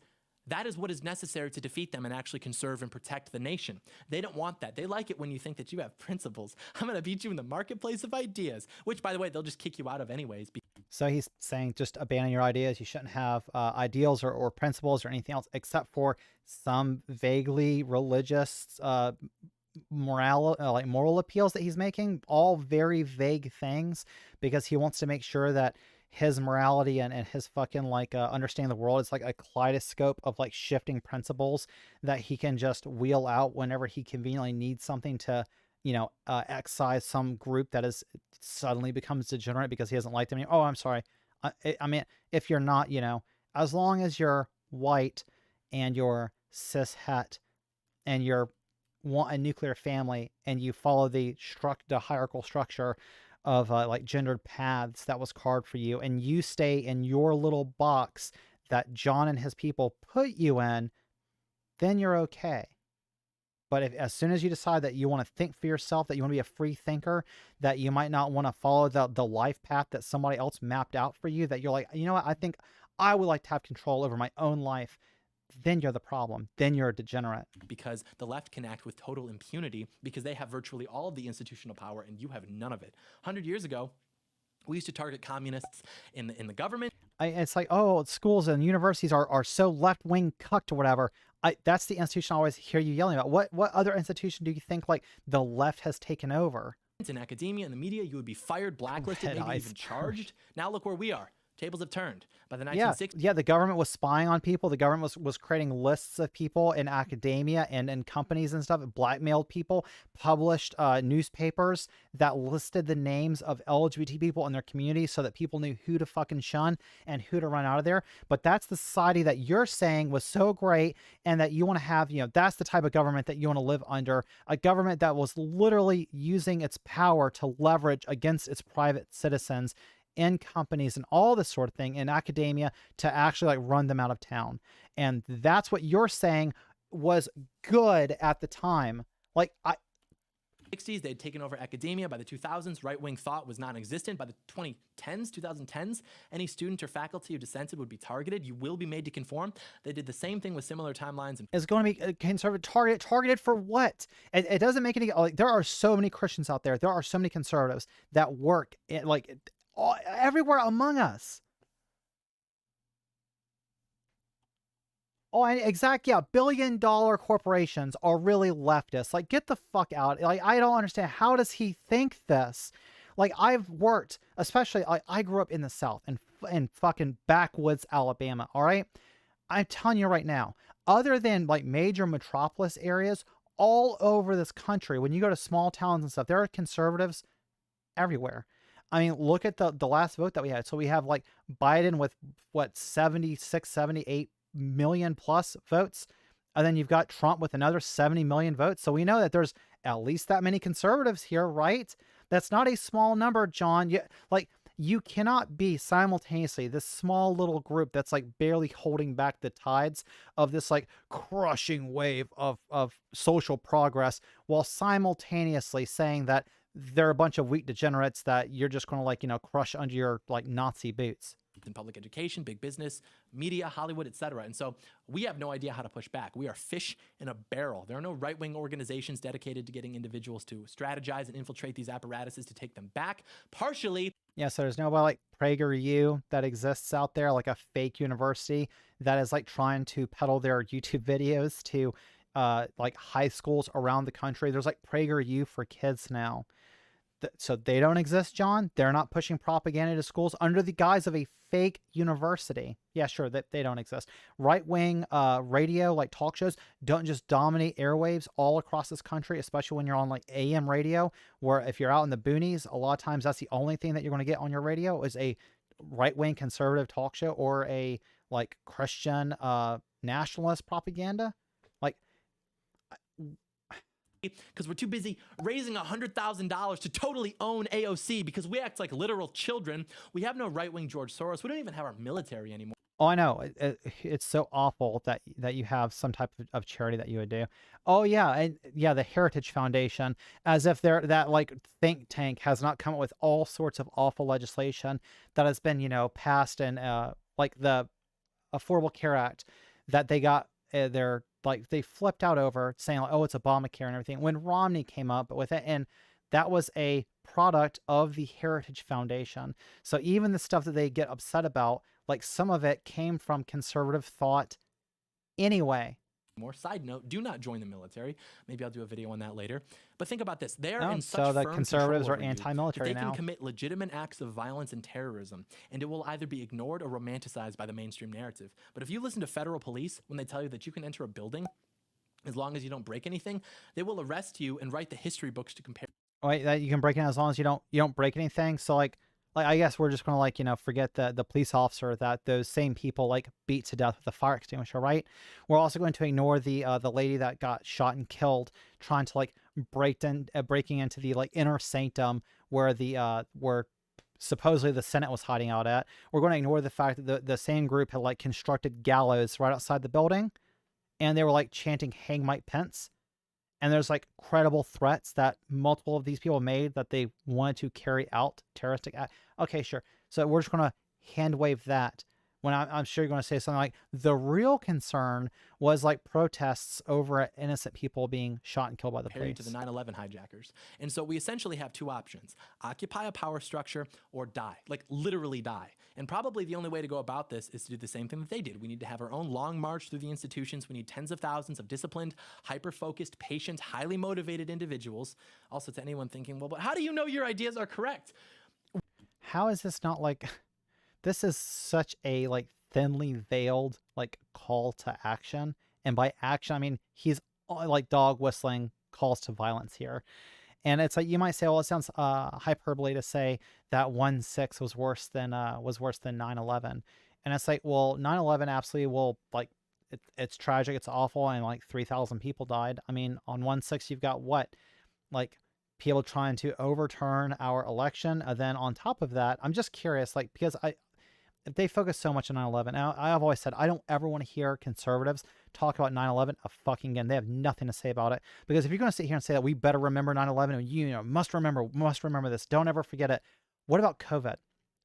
that is what is necessary to defeat them and actually conserve and protect the nation. They don't want that. They like it when you think that you have principles. I'm going to beat you in the marketplace of ideas, which, by the way, they'll just kick you out of anyways. So he's saying just abandon your ideas. You shouldn't have ideals or principles or anything else except for some vaguely religious moral appeals that he's making. All very vague things because he wants to make sure that his morality and his fucking like understanding the world is like a kaleidoscope of like shifting principles that he can just wheel out whenever he conveniently needs something to, you know, excise some group that is suddenly becomes degenerate because he doesn't like them. Oh, I'm sorry. I mean, if you're not, you know, as long as you're white and you're cis het and you're want a nuclear family and you follow the hierarchical structure of like gendered paths that was carved for you, and you stay in your little box that John and his people put you in, then you're okay. But if as soon as you decide that you want to think for yourself, that you want to be a free thinker, that you might not want to follow the life path that somebody else mapped out for you, that you're like, you know what, I think I would like to have control over my own life, then you're the problem. Then you're a degenerate. Because the left can act with total impunity because they have virtually all of the institutional power and you have none of it. 100 years ago, we used to target communists in the government. It's like, oh, schools and universities are so left-wing cucked or whatever. That's the institution I always hear you yelling about. What other institution do you think like the left has taken over? In academia and the media, you would be fired, blacklisted, maybe even charged. Now look where we are. Tables have turned. By the 1960s, yeah, the government was spying on people. The government was creating lists of people in academia and in companies and stuff. It blackmailed people, published newspapers that listed the names of LGBT people in their community so that people knew who to fucking shun and who to run out of there. But that's the society that you're saying was so great and that you want to have, you know, that's the type of government that you want to live under. A government that was literally using its power to leverage against its private citizens in companies and all this sort of thing in academia to actually like run them out of town. And that's what you're saying was good at the time. Like 60s, they'd taken over academia. By the 2000s, right-wing thought was non-existent. By the 2010s, any student or faculty who dissented would be targeted. You will be made to conform. They did the same thing with similar timelines. Is going to be a conservative targeted for what? It doesn't make any, like, there are so many Christians out there. There are so many conservatives that work like everywhere among us. Oh, exactly. Yeah, billion-dollar corporations are really leftists. Like, get the fuck out. Like, I don't understand. How does he think this? Like, I've worked, especially, I grew up in the South, in fucking backwoods Alabama, all right? I'm telling you right now, other than, like, major metropolis areas, all over this country, when you go to small towns and stuff, there are conservatives everywhere. I mean, look at the last vote that we had. So we have like Biden with what, 76, 78 million plus votes. And then you've got Trump with another 70 million votes. So we know that there's at least that many conservatives here, right? That's not a small number, John. You cannot be simultaneously this small little group that's like barely holding back the tides of this like crushing wave of social progress while simultaneously saying that they're a bunch of weak degenerates that you're just going to like, you know, crush under your like Nazi boots. In public education, big business, media, Hollywood, etc. And so we have no idea how to push back. We are fish in a barrel. There are no right-wing organizations dedicated to getting individuals to strategize and infiltrate these apparatuses to take them back. Partially. Yeah, so there's nobody like PragerU that exists out there, like a fake university that is like trying to peddle their YouTube videos to like high schools around the country. There's like PragerU for kids now. So they don't exist, John. They're not pushing propaganda to schools under the guise of a fake university. Yeah, sure, that they don't exist. Right-wing radio, like talk shows, don't just dominate airwaves all across this country, especially when you're on like AM radio, where if you're out in the boonies, a lot of times that's the only thing that you're going to get on your radio is a right-wing conservative talk show or a like Christian nationalist propaganda. Like, because we're too busy raising $100,000 to totally own AOC because we act like literal children. We have no right-wing George Soros. We don't even have our military anymore. Oh, I know. It's so awful that you have some type of charity that you would do. Oh yeah, and yeah, the Heritage Foundation, as if they're that like think tank has not come up with all sorts of awful legislation that has been, passed in like the Affordable Care Act that they got their like they flipped out over saying like, oh, it's Obamacare and everything. When Romney came up with it, and that was a product of the Heritage Foundation. So even the stuff that they get upset about, like some of it came from conservative thought anyway. More side note, do not join the military. Maybe I'll do a video on that later. But think about this. They're Oh, in so such the firm conservatives control are over you anti-military that they now. can commit legitimate acts of violence and terrorism, and it will either be ignored or romanticized by the mainstream narrative. But if you listen to federal police when they tell you that you can enter a building as long as you don't break anything, they will arrest you and write the history books to compare. Oh, wait, that you can break in as long as you don't break anything. So like I guess we're just gonna like forget the police officer that those same people like beat to death with a fire extinguisher, right? We're also going to ignore the lady that got shot and killed trying to like breaking into the like inner sanctum where where supposedly the Senate was hiding out at. We're going to ignore the fact that the same group had like constructed gallows right outside the building, and they were like chanting "Hang Mike Pence." And there's like credible threats that multiple of these people made that they wanted to carry out terroristic act. Okay, sure. So we're just going to hand wave that when I'm sure you're going to say something like the real concern was like protests over innocent people being shot and killed by the Comparing police. to the 9/11 hijackers. And so we essentially have two options: occupy a power structure or die, like literally die. And probably the only way to go about this is to do the same thing that they did. We need to have our own long march through the institutions. We need tens of thousands of disciplined, hyper-focused, patient, highly motivated individuals. Also, to anyone thinking, well, but how do you know your ideas are correct? How is this not like this is such a like thinly veiled like call to action, and by action I mean he's like dog whistling calls to violence here. And it's like you might say, well, it sounds hyperbole to say that 1/6 was worse than 9/11. And it's like, well, 9/11 absolutely will like it's tragic, it's awful, and like 3,000 people died. I mean, on 1/6 you've got what, like people trying to overturn our election, and then on top of that, I'm just curious, like because they focus so much on 9/11. Now, I've always said I don't ever want to hear conservatives talk about 9/11 a fucking again. They have nothing to say about it. Because if you're going to sit here and say that we better remember 9/11 and must remember this, don't ever forget it. What about COVID?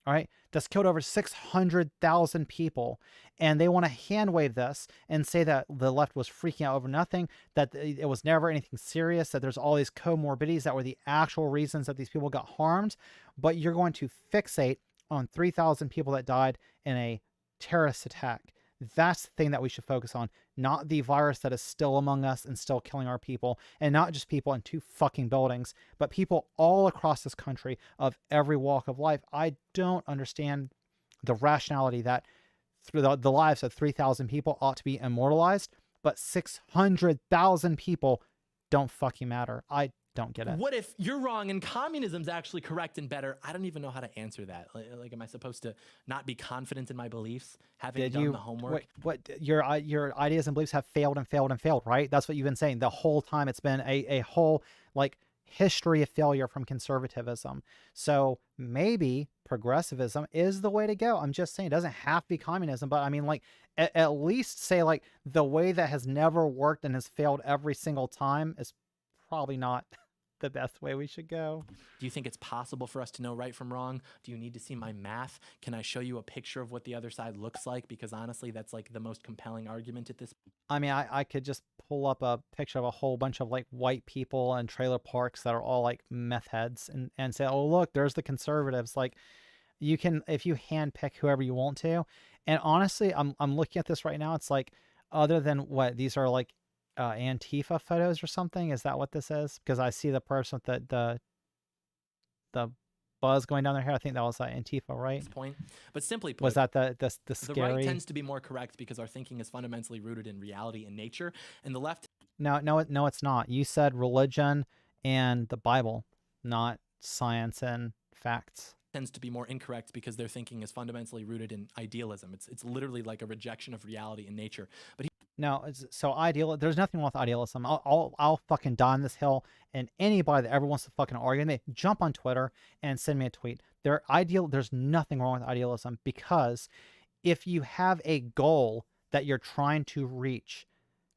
All right, that's killed over 600,000 people, and they want to hand wave this and say that the left was freaking out over nothing, that it was never anything serious, that there's all these comorbidities that were the actual reasons that these people got harmed, but you're going to fixate on 3,000 people that died in a terrorist attack. That's the thing that we should focus on, not the virus that is still among us and still killing our people, and not just people in 2 fucking buildings, but people all across this country of every walk of life. I don't understand the rationality that through the lives of 3,000 people ought to be immortalized, but 600,000 people don't fucking matter. I don't get it. What if you're wrong and communism's actually correct and better? I don't even know how to answer that. Like am I supposed to not be confident in my beliefs, having done the homework? What your ideas and beliefs have failed and failed and failed, right? That's what you've been saying the whole time. It's been a whole like history of failure from conservatism. So maybe progressivism is the way to go. I'm just saying it doesn't have to be communism, but I mean like at least say like the way that has never worked and has failed every single time is probably not the best way we should go. Do you think it's possible for us to know right from wrong? Do you need to see my math? Can I show you a picture of what the other side looks like? Because honestly, that's like the most compelling argument at this point. I mean, I could just pull up a picture of a whole bunch of like white people and trailer parks that are all like meth heads and say, oh, look, there's the conservatives. Like you can, if you handpick whoever you want to. And honestly, I'm looking at this right now. It's like, other than what these are like, Antifa photos or something. Is that what this is? Because I see the person with the buzz going down their hair. I think that was Antifa, right? This point, but simply put, was that the scary? The right tends to be more correct because our thinking is fundamentally rooted in reality and nature, and the left. No, it's not. You said religion and the Bible, not science and facts. Tends to be more incorrect because their thinking is fundamentally rooted in idealism. It's literally like a rejection of reality and nature. But no, so there's nothing wrong with idealism. I'll fucking die on this hill, and anybody that ever wants to fucking argue with me, jump on Twitter and send me a tweet. There's nothing wrong with idealism, because if you have a goal that you're trying to reach,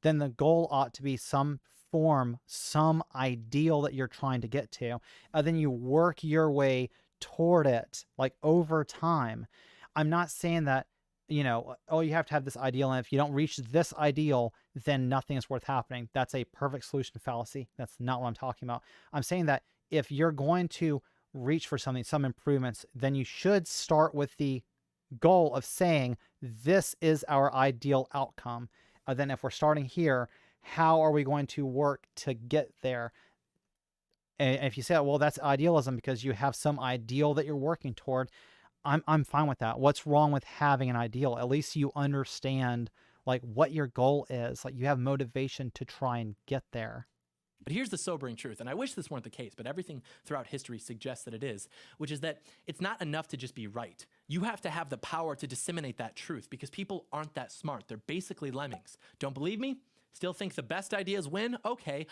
then the goal ought to be some form, some ideal that you're trying to get to. And then you work your way toward it, like over time. I'm not saying that, you know, oh, you have to have this ideal, and if you don't reach this ideal, then nothing is worth happening. That's a perfect solution fallacy. That's not what I'm talking about. I'm saying that if you're going to reach for something, some improvements, then you should start with the goal of saying, this is our ideal outcome. Then if we're starting here, how are we going to work to get there? And if you say, well, that's idealism because you have some ideal that you're working toward, I'm fine with that. What's wrong with having an ideal? At least you understand like what your goal is. Like you have motivation to try and get there. But here's the sobering truth, and I wish this weren't the case, but everything throughout history suggests that it is, which is that it's not enough to just be right. You have to have the power to disseminate that truth because people aren't that smart. They're basically lemmings. Don't believe me? Still think the best ideas win? Okay.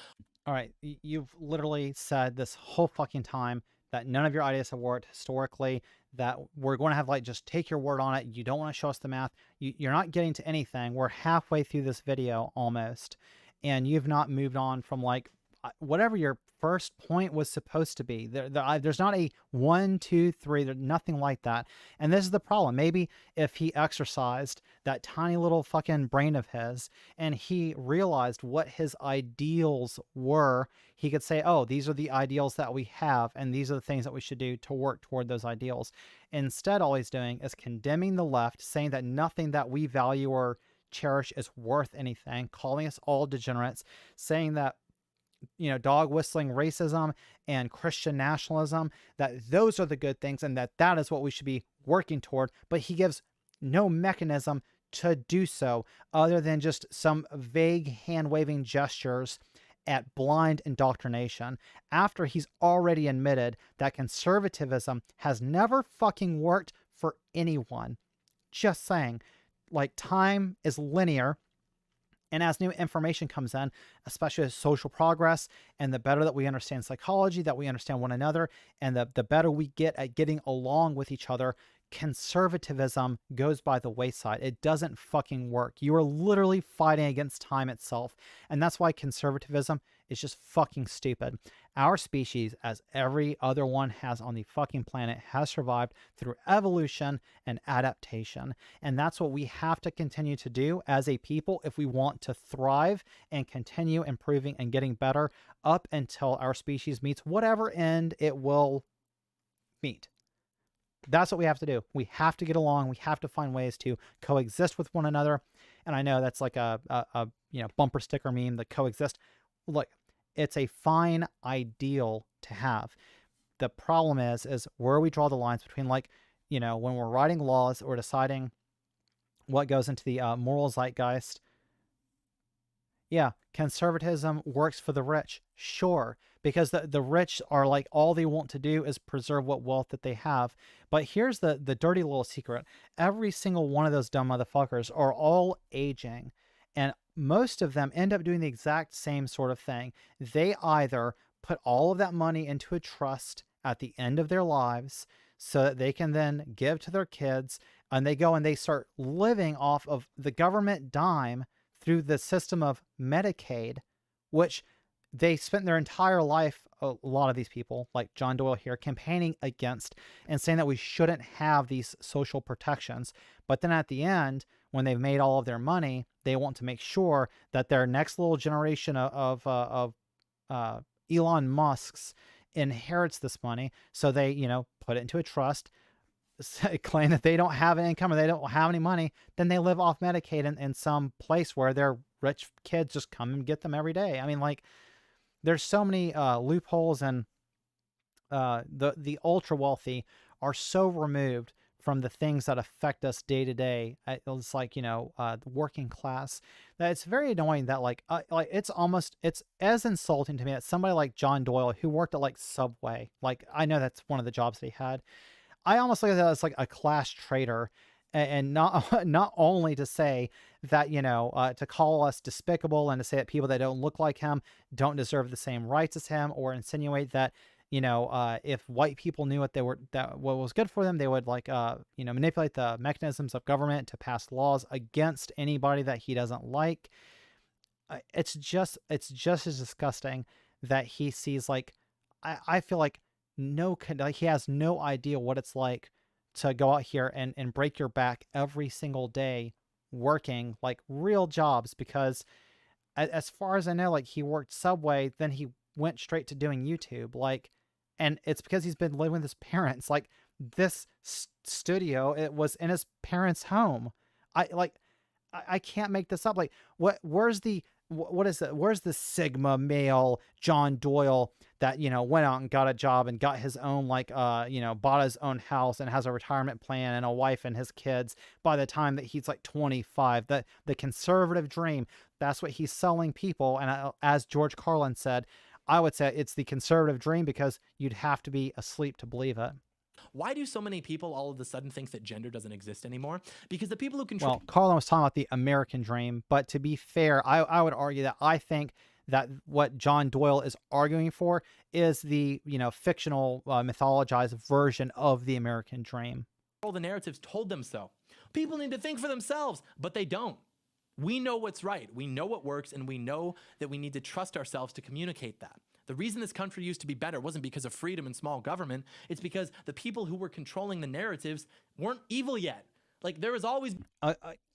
All right, you've literally said this whole fucking time that none of your ideas have worked historically, that we're going to have like, just take your word on it. You don't want to show us the math. You're not getting to anything. We're halfway through this video almost, and you've not moved on from like whatever your first point was supposed to be. There's not a 1, 2, 3. There's nothing like that. And this is the problem. Maybe if he exercised that tiny little fucking brain of his and he realized what his ideals were, he could say, oh, these are the ideals that we have, and these are the things that we should do to work toward those ideals. Instead, all he's doing is condemning the left, saying that nothing that we value or cherish is worth anything, calling us all degenerates, saying that, you know, dog whistling racism and Christian nationalism, that those are the good things and that is what we should be working toward. But he gives no mechanism to do so other than just some vague hand-waving gestures at blind indoctrination, after he's already admitted that conservatism has never fucking worked for anyone. Just saying, like, time is linear. And as new information comes in, especially as social progress, and the better that we understand psychology, that we understand one another, and the better we get at getting along with each other, conservatism goes by the wayside. It doesn't fucking work. You are literally fighting against time itself. And that's why conservatism is just fucking stupid. Our species, as every other one has on the fucking planet, has survived through evolution and adaptation. And that's what we have to continue to do as a people if we want to thrive and continue improving and getting better up until our species meets whatever end it will meet. That's what we have to do. We have to get along. We have to find ways to coexist with one another. And I know that's like a you know, bumper sticker meme, the coexist. Look, it's a fine ideal to have. The problem is where we draw the lines between, like, you know, when we're writing laws or deciding what goes into the moral zeitgeist. Yeah, conservatism works for the rich, sure, because the rich are like, all they want to do is preserve what wealth that they have. But here's the dirty little secret. Every single one of those dumb motherfuckers are all aging, and most of them end up doing the exact same sort of thing. They either put all of that money into a trust at the end of their lives so that they can then give to their kids, and they go and they start living off of the government dime through the system of Medicaid, which they spent their entire life, a lot of these people, like John Doyle here, campaigning against and saying that we shouldn't have these social protections. But then at the end, when they've made all of their money, they want to make sure that their next little generation of Elon Musk's inherits this money. So they, you know, put it into a trust, claim that they don't have an income or they don't have any money, then they live off Medicaid in some place where their rich kids just come and get them every day. I mean, like, there's so many loopholes, and the ultra wealthy are so removed from the things that affect us day to day. It's like, you know, the working class, that it's very annoying that like it's as insulting to me that somebody like John Doyle, who worked at like Subway, like, I know that's one of the jobs that he had. I almost look at that as like a class traitor, and not only to say that, you know, to call us despicable and to say that people that don't look like him don't deserve the same rights as him, or insinuate that if white people knew what was good for them, they would manipulate the mechanisms of government to pass laws against anybody that he doesn't like. It's just as disgusting that he sees I feel like he has no idea what it's like to go out here and break your back every single day working like real jobs, because as far as I know, like he worked Subway, then he went straight to doing YouTube, and it's because he's been living with his parents. Like this studio, it was in his parents' home. I can't make this up. Like where's the Sigma male John Doyle that, went out and got a job and got his own, bought his own house and has a retirement plan and a wife and his kids by the time that he's like 25? The conservative dream, that's what he's selling people. And as George Carlin said, I would say it's the conservative dream because you'd have to be asleep to believe it. Why do so many people all of a sudden think that gender doesn't exist anymore? Because the people who control... Well, Carlin was talking about the American dream, but to be fair, I would argue that I think that what John Doyle is arguing for is the, fictional, mythologized version of the American dream. All the narratives told them so. People need to think for themselves, but they don't. We know what's right. We know what works, and we know that we need to trust ourselves to communicate that. The reason this country used to be better wasn't because of freedom and small government. It's because the people who were controlling the narratives weren't evil yet. Like there was always...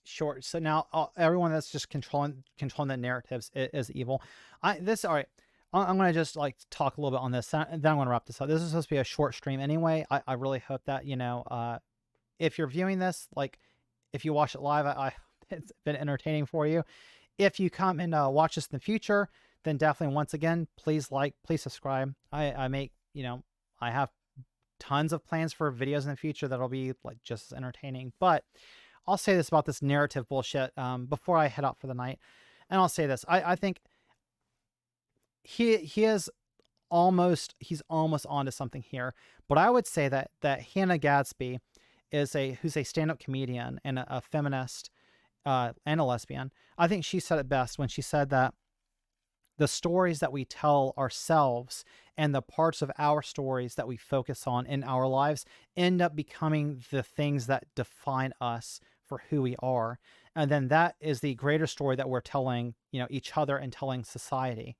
Sure. So now everyone that's just controlling the narratives is evil. All right. I'm going to just talk a little bit on this, and then I'm going to wrap this up. This is supposed to be a short stream anyway. I really hope that, if you're viewing this, if you watch it live, it's been entertaining for you. If you come and watch this in the future, then definitely, once again, please subscribe. I make, I have tons of plans for videos in the future that'll be just as entertaining. But I'll say this about this narrative bullshit before I head out for the night. And I'll say this. I think he's almost onto something here. But I would say that Hannah Gadsby who's a stand-up comedian and a feminist and a lesbian. I think she said it best when she said that the stories that we tell ourselves and the parts of our stories that we focus on in our lives end up becoming the things that define us for who we are. And then that is the greater story that we're telling, each other and telling society.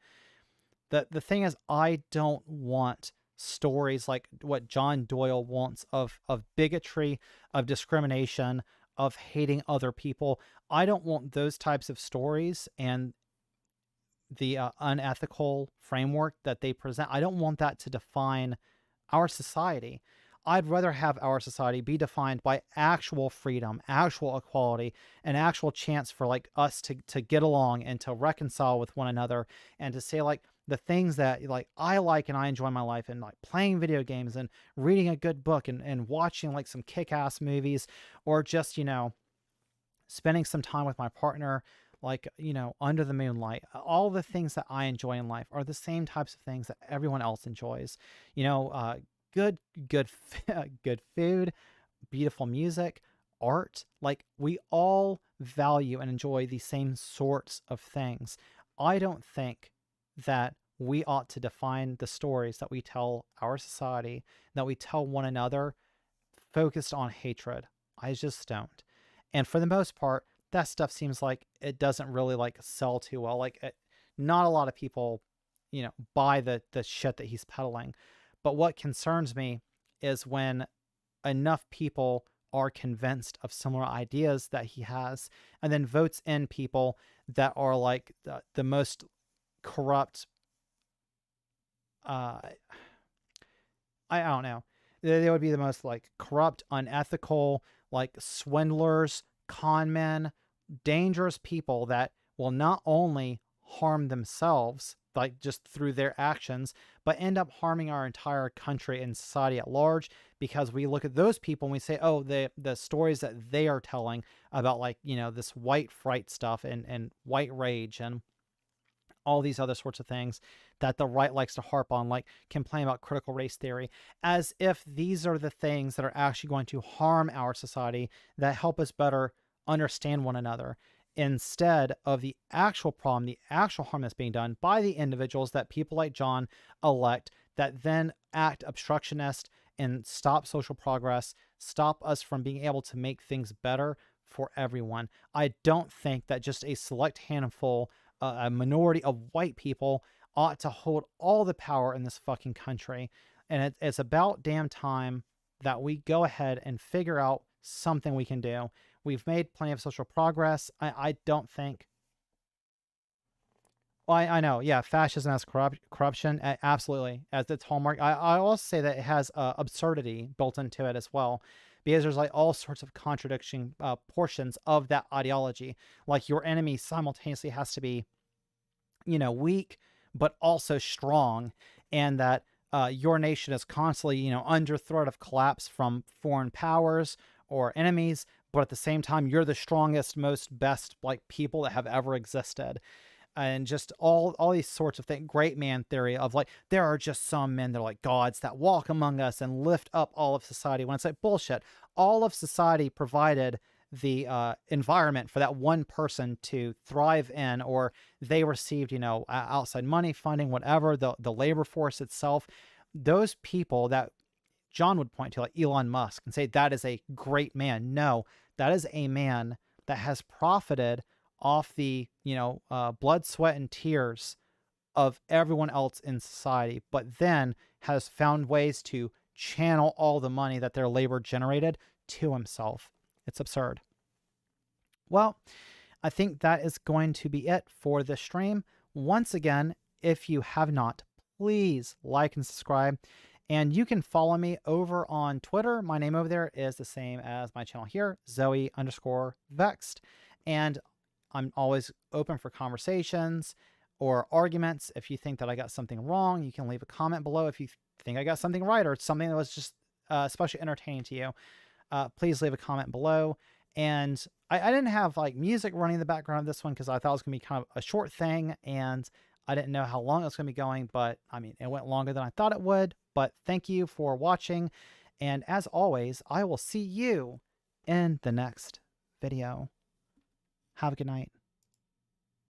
The thing is, I don't want stories like what John Doyle wants of bigotry, of discrimination, of hating other people. I don't want those types of stories and the unethical framework that they present. I don't want that to define our society. I'd rather have our society be defined by actual freedom, actual equality, an actual chance for us to get along and to reconcile with one another, and to say the things that I like and I enjoy in my life, and playing video games and reading a good book and watching some kick-ass movies, or just spending some time with my partner, under the moonlight. All the things that I enjoy in life are the same types of things that everyone else enjoys. Good food, beautiful music, art. We all value and enjoy the same sorts of things. I don't think that we ought to define the stories that we tell our society, that we tell one another, focused on hatred. I just don't. And for the most part, that stuff seems like it doesn't really sell too well. Not a lot of people, buy the shit that he's peddling. But what concerns me is when enough people are convinced of similar ideas that he has, and then votes in people that are the most corrupt. I don't know. They would be the most corrupt, unethical, swindlers, con men, dangerous people that will not only harm themselves just through their actions, but end up harming our entire country and society at large, because we look at those people and we say, oh, the stories that they are telling about this white fright stuff and white rage and all these other sorts of things that the right likes to harp on, complain about critical race theory, as if these are the things that are actually going to harm our society, that help us better understand one another, instead of the actual problem, the actual harm that's being done by the individuals that people like John elect that then act obstructionist and stop social progress, stop us from being able to make things better for everyone. I don't think that just a select handful, a minority of white people ought to hold all the power in this fucking country. And it's about damn time that we go ahead and figure out something we can do. We've made plenty of social progress. I don't think... Well, I know, yeah, fascism has corruption, absolutely, as its hallmark. I also say that it has absurdity built into it as well, because there's like all sorts of contradiction portions of that ideology. Like your enemy simultaneously has to be, weak, but also strong, and that your nation is constantly, under threat of collapse from foreign powers or enemies, but at the same time, you're the strongest, most best like people that have ever existed. And just all these sorts of things. Great man theory of like, there are just some men that are like gods that walk among us and lift up all of society, when it's like bullshit. All of society provided the environment for that one person to thrive in, or they received, outside money, funding, whatever, the labor force itself. Those people that John would point to, like Elon Musk, and say that is a great man. No, that is a man that has profited off the, blood, sweat, and tears of everyone else in society, but then has found ways to channel all the money that their labor generated to himself. It's absurd. Well, I think that is going to be it for this stream. Once again, if you have not, please like and subscribe. And you can follow me over on Twitter. My name over there is the same as my channel here, Zoe_Vexed. And I'm always open for conversations or arguments. If you think that I got something wrong, you can leave a comment below. If you think I got something right, or it's something that was just especially entertaining to you, please leave a comment below. And I didn't have like music running in the background of this one because I thought it was going to be kind of a short thing, and I didn't know how long it was going to be going, but I mean, it went longer than I thought it would. But thank you for watching. And as always, I will see you in the next video. Have a good night.